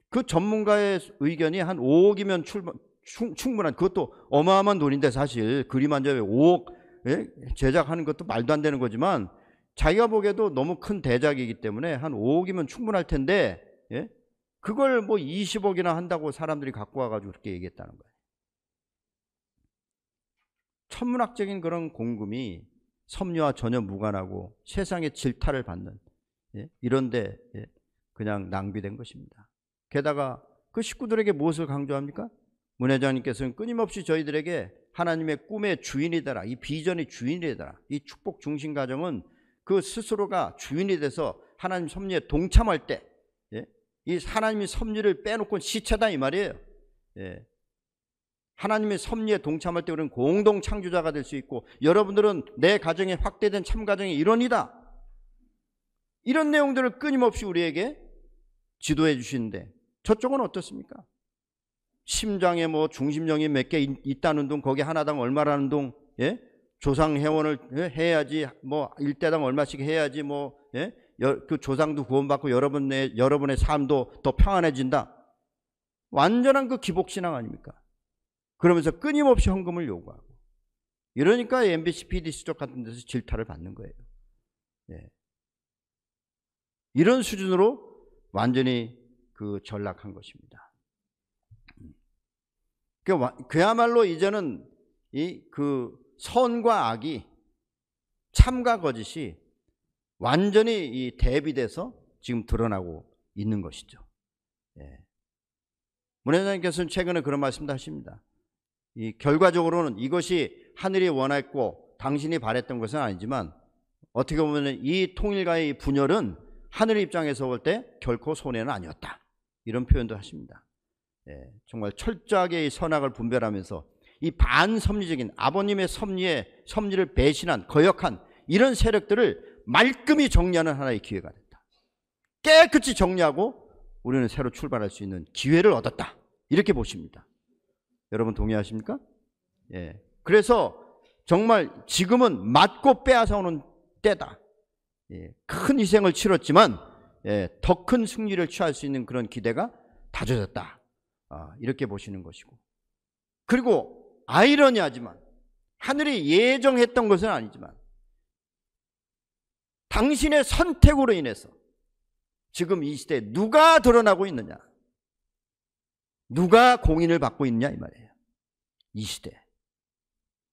그 전문가의 의견이 한 5억이면 충분한, 그것도 어마어마한 돈인데 사실 그림 한 점에 5억 제작하는 것도 말도 안 되는 거지만 자기가 보기에도 너무 큰 대작이기 때문에 한 5억이면 충분할 텐데 그걸 뭐 20억이나 한다고 사람들이 갖고 와가지고 그렇게 얘기했다는 거예요. 천문학적인 그런 공금이 섭리와 전혀 무관하고 세상의 질타를 받는 이런데 그냥 낭비된 것입니다. 게다가 그 식구들에게 무엇을 강조합니까? 문 회장님께서는 끊임없이 저희들에게 하나님의 꿈의 주인이 되라, 이 비전의 주인이 되라, 이 축복 중심 가정은 그 스스로가 주인이 돼서 하나님 섭리에 동참할 때 이 하나님의 섭리를 빼놓고 시체다 이 말이에요. 하나님의 섭리에 동참할 때 우리는 공동 창조자가 될 수 있고 여러분들은 내 가정의 확대된 참가정의 일원이다. 이런 내용들을 끊임없이 우리에게 지도해 주시는데 저쪽은 어떻습니까? 심장에 뭐 중심령이 몇 개 있다는 동, 거기 하나당 얼마라는 동, 조상 회원을 해야지, 뭐 일대당 얼마씩 해야지, 뭐 그 조상도 구원받고 여러분의 삶도 더 평안해진다. 완전한 그 기복신앙 아닙니까? 그러면서 끊임없이 헌금을 요구하고 이러니까 MBC PD 수족 같은 데서 질타를 받는 거예요. 이런 수준으로 완전히 그 전락한 것입니다. 그야말로 이제는 이 그 선과 악이, 참과 거짓이 완전히 이 대비돼서 지금 드러나고 있는 것이죠. 문 회장님께서는 최근에 그런 말씀도 하십니다. 이 결과적으로는 이것이 하늘이 원했고 당신이 바랬던 것은 아니지만 어떻게 보면 이 통일과의 분열은 하늘 입장에서 볼 때 결코 손해는 아니었다. 이런 표현도 하십니다. 정말 철저하게 이 선악을 분별하면서 이 반섭리적인 아버님의 섭리를 배신한 거역한 이런 세력들을 말끔히 정리하는 하나의 기회가 됐다. 깨끗이 정리하고 우리는 새로 출발할 수 있는 기회를 얻었다. 이렇게 보십니다. 여러분 동의하십니까? 그래서 정말 지금은 맞고 빼앗아오는 때다. 큰 희생을 치렀지만 더 큰 승리를 취할 수 있는 그런 기대가 다져졌다. 이렇게 보시는 것이고, 그리고 아이러니하지만 하늘이 예정했던 것은 아니지만 당신의 선택으로 인해서 지금 이 시대에 누가 드러나고 있느냐, 누가 공인을 받고 있느냐 이 말이에요. 이 시대,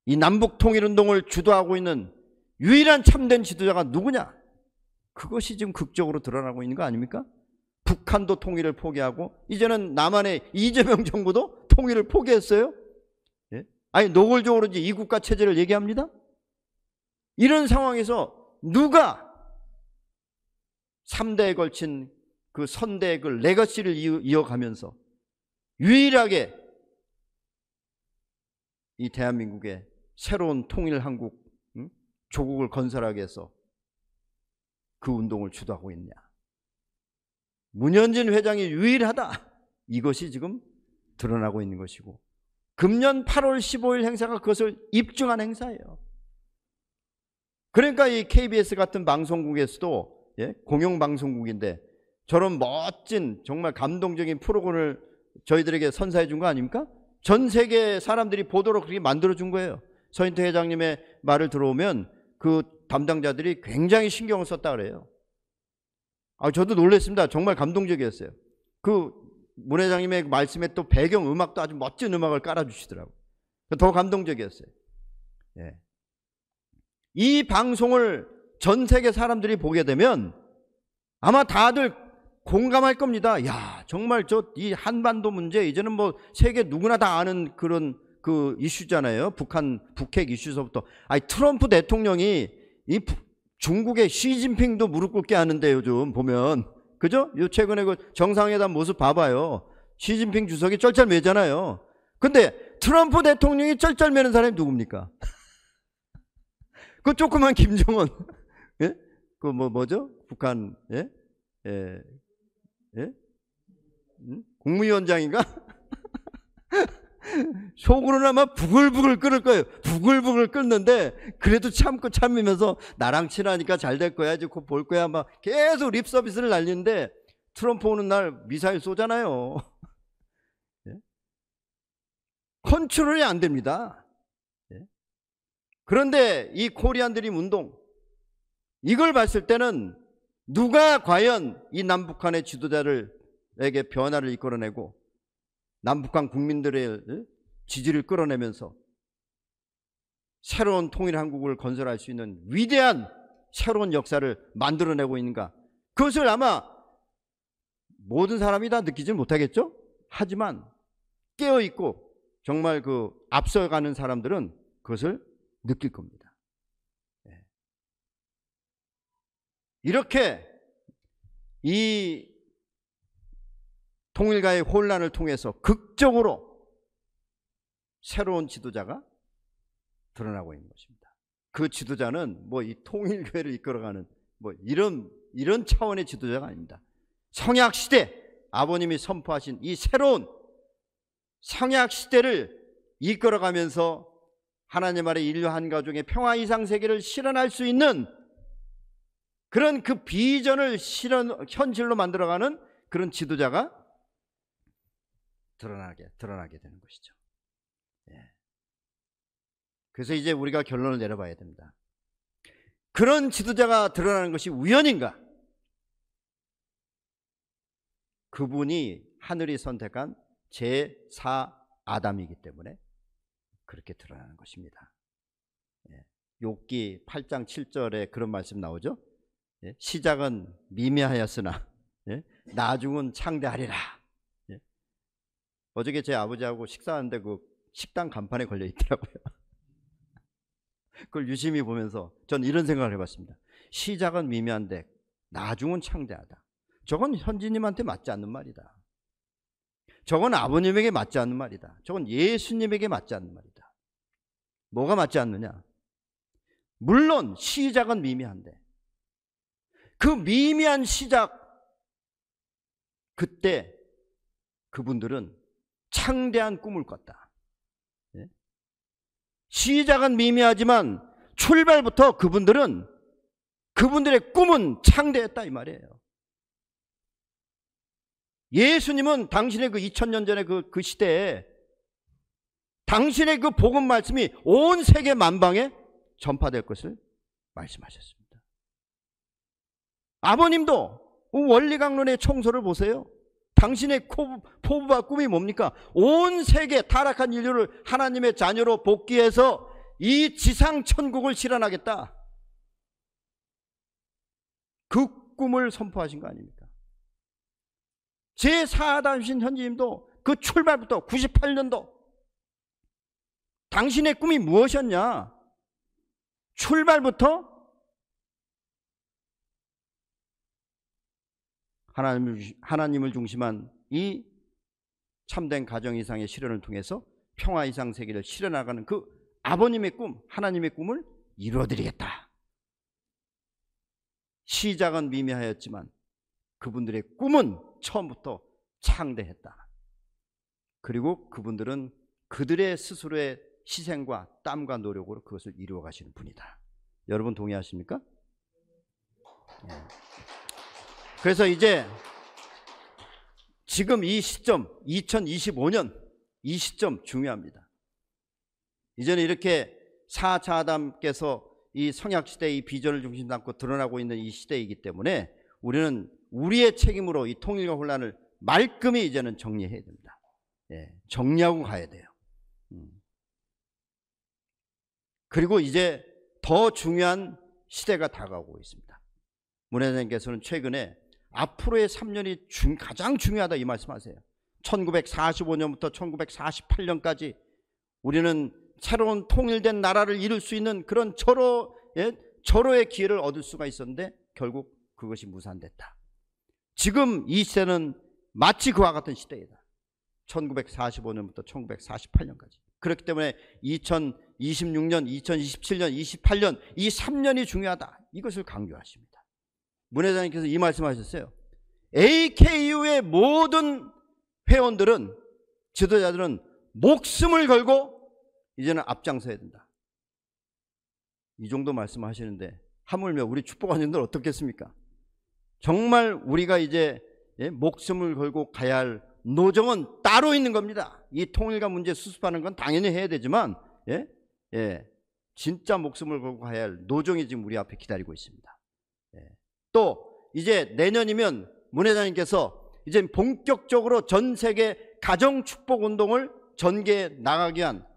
이 남북 통일운동을 주도하고 있는 유일한 참된 지도자가 누구냐, 그것이 지금 극적으로 드러나고 있는 거 아닙니까? 북한도 통일을 포기하고 이제는 남한의 이재명 정부도 통일을 포기했어요. 아니 노골적으로 이제 이국가 체제를 얘기합니다. 이런 상황에서 누가 3대에 걸친 그 선대의 그 레거시를 이어가면서 유일하게 이 대한민국의 새로운 통일 한국, 조국을 건설하기 위해서 그 운동을 주도하고 있냐. 문현진 회장이 유일하다. 이것이 지금 드러나고 있는 것이고, 금년 8월 15일 행사가 그것을 입증한 행사예요. 그러니까 이 KBS 같은 방송국에서도 공영방송국인데 저런 멋진 정말 감동적인 프로그램을 저희들에게 선사해 준 거 아닙니까? 전 세계 사람들이 보도록 그렇게 만들어 준 거예요. 서인태 회장님의 말을 들어오면 그 담당자들이 굉장히 신경을 썼다 그래요. 저도 놀랐습니다. 정말 감동적이었어요. 그 문 회장님의 말씀에 또 배경 음악도 아주 멋진 음악을 깔아주시더라고요. 더 감동적이었어요. 이 방송을 전 세계 사람들이 보게 되면 아마 다들 공감할 겁니다. 야, 정말 이 한반도 문제 이제는 뭐 세계 누구나 다 아는 그런 그 이슈잖아요. 북핵 이슈서부터. 아니, 트럼프 대통령이 이 중국의 시진핑도 무릎 꿇게 하는데 요즘 보면, 그죠? 요 최근에 그 정상회담 모습 봐봐요. 시진핑 주석이 쩔쩔매잖아요. 근데 트럼프 대통령이 쩔쩔매는 사람이 누굽니까? 그 조그만 김정은, 예? 그 뭐죠? 북한, 예? 예? 예? 국무위원장인가? 속으로나마 부글부글 끓을 거예요. 부글부글 끓는데 그래도 참으면서 나랑 친하니까 잘 될 거야, 이제 곧 볼 거야, 막 계속 립 서비스를 날리는데 트럼프 오는 날 미사일 쏘잖아요. 예? 컨트롤이 안 됩니다. 예? 그런데 이 코리안 드림 운동, 이걸 봤을 때는 누가 과연 이 남북한의 지도자들에게 변화를 이끌어내고 남북한 국민들의 지지를 끌어내면서 새로운 통일 한국을 건설할 수 있는 위대한 새로운 역사를 만들어내고 있는가, 그것을 아마 모든 사람이 다 느끼지 못하겠죠? 하지만 깨어있고 정말 그 앞서가는 사람들은 그것을 느낄 겁니다. 이렇게 이 통일가의 혼란을 통해서 극적으로 새로운 지도자가 드러나고 있는 것입니다. 그 지도자는 뭐 이 통일교회를 이끌어가는 뭐 이런 차원의 지도자가 아닙니다. 성약시대, 아버님이 선포하신 이 새로운 성약시대를 이끌어가면서 하나님 아래 인류 한 가족의 평화 이상 세계를 실현할 수 있는 그런 그 비전을 현실로 만들어가는 그런 지도자가 드러나게 되는 것이죠. 예. 그래서 이제 우리가 결론을 내려봐야 됩니다. 그런 지도자가 드러나는 것이 우연인가? 그분이 하늘이 선택한 제4 아담이기 때문에 그렇게 드러나는 것입니다. 예. 욥기 8장 7절에 그런 말씀 나오죠. 예. 시작은 미미하였으나 나중은 창대하리라. 어저께 제 아버지하고 식사하는데 그 식당 간판에 걸려 있더라고요. 그걸 유심히 보면서 전 이런 생각을 해봤습니다. 시작은 미미한데 나중은 창대하다. 저건 현지님한테 맞지 않는 말이다. 저건 아버님에게 맞지 않는 말이다. 저건 예수님에게 맞지 않는 말이다. 뭐가 맞지 않느냐? 물론 시작은 미미한데 그 미미한 시작, 그때 그분들은 창대한 꿈을 꿨다. 예? 시작은 미미하지만 출발부터 그분들의 꿈은 창대했다 이 말이에요. 예수님은 당신의 그 2000년 전에 그 시대에 당신의 그 복음 말씀이 온 세계 만방에 전파될 것을 말씀하셨습니다. 아버님도 원리강론의 총소를 보세요. 당신의 포부와 꿈이 뭡니까? 온 세계 타락한 인류를 하나님의 자녀로 복귀해서 이 지상 천국을 실현하겠다. 그 꿈을 선포하신 거 아닙니까? 제4아담이신 현지님도 그 출발부터 98년도 당신의 꿈이 무엇이었냐? 출발부터 하나님을 중심한 이 참된 가정 이상의 실현을 통해서 평화 이상 세계를 실현하가는 그 아버님의 꿈, 하나님의 꿈을 이루어드리겠다. 시작은 미미하였지만 그분들의 꿈은 처음부터 창대했다. 그리고 그분들은 그들의 스스로의 희생과 땀과 노력으로 그것을 이루어 가시는 분이다. 여러분 동의하십니까? 네. 그래서 이제 지금 이 시점 2025년 이 시점 중요합니다. 이제는 이렇게 4차 아담께서 이 성약시대의 이 비전을 중심 삼고 드러나고 있는 이 시대이기 때문에 우리는 우리의 책임으로 이 통일과 혼란을 말끔히 이제는 정리해야 됩니다. 예, 정리하고 가야 돼요. 그리고 이제 더 중요한 시대가 다가오고 있습니다. 문회장님께서는 최근에 앞으로의 3년이 가장 중요하다 이 말씀하세요. 1945년부터 1948년까지 우리는 새로운 통일된 나라를 이룰 수 있는 그런 절호의 기회를 얻을 수가 있었는데 결국 그것이 무산됐다. 지금 이 시대는 마치 그와 같은 시대이다. 1945년부터 1948년까지. 그렇기 때문에 2026년, 2027년, 28년 이 3년이 중요하다. 이것을 강조하십니다. 문 회장님께서 이 말씀하셨어요. AKU의 모든 회원들은, 지도자들은 목숨을 걸고 이제는 앞장서야 된다. 이 정도 말씀하시는데 하물며 우리 축복원님들 어떻겠습니까? 정말 우리가 이제 목숨을 걸고 가야 할 노정은 따로 있는 겁니다. 이 통일과 문제 수습하는 건 당연히 해야 되지만 진짜 목숨을 걸고 가야 할 노정이 지금 우리 앞에 기다리고 있습니다. 또 이제 내년이면 문 회장님께서 이제 본격적으로 전 세계 가정축복운동을 전개해 나가기 위한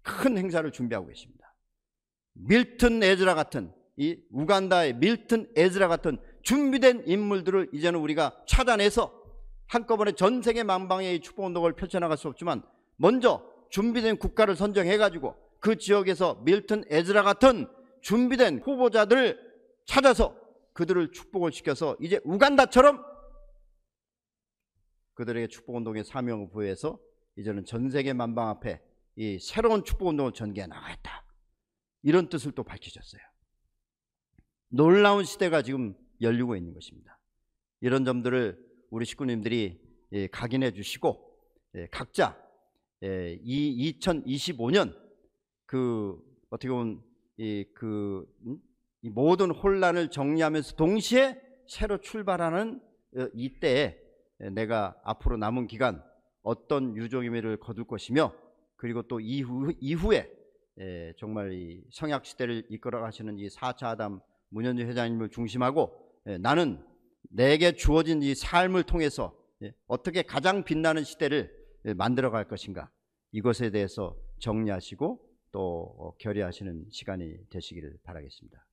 큰 행사를 준비하고 계십니다. 밀튼 에즈라 같은, 이 우간다의 밀튼 에즈라 같은 준비된 인물들을 이제는 우리가 찾아내서 한꺼번에 전 세계 만방의 축복운동을 펼쳐나갈 수 없지만 먼저 준비된 국가를 선정해가지고 그 지역에서 밀튼 에즈라 같은 준비된 후보자들을 찾아서 그들을 축복을 시켜서 이제 우간다처럼 그들에게 축복운동의 사명을 부여해서 이제는 전 세계 만방 앞에 이 새로운 축복운동을 전개해 나가겠다. 이런 뜻을 또 밝히셨어요. 놀라운 시대가 지금 열리고 있는 것입니다. 이런 점들을 우리 식구님들이 각인해 주시고 각자 이 2025년 어떻게 보면 이 모든 혼란을 정리하면서 동시에 새로 출발하는 이때에 내가 앞으로 남은 기간 어떤 유종의미를 거둘 것이며 그리고 또 이후에 정말 이 성약 시대를 이끌어 가시는 이 4차 아담 문현주 회장님을 중심하고 나는 내게 주어진 이 삶을 통해서 어떻게 가장 빛나는 시대를 만들어 갈 것인가, 이것에 대해서 정리하시고 또 결의하시는 시간이 되시기를 바라겠습니다.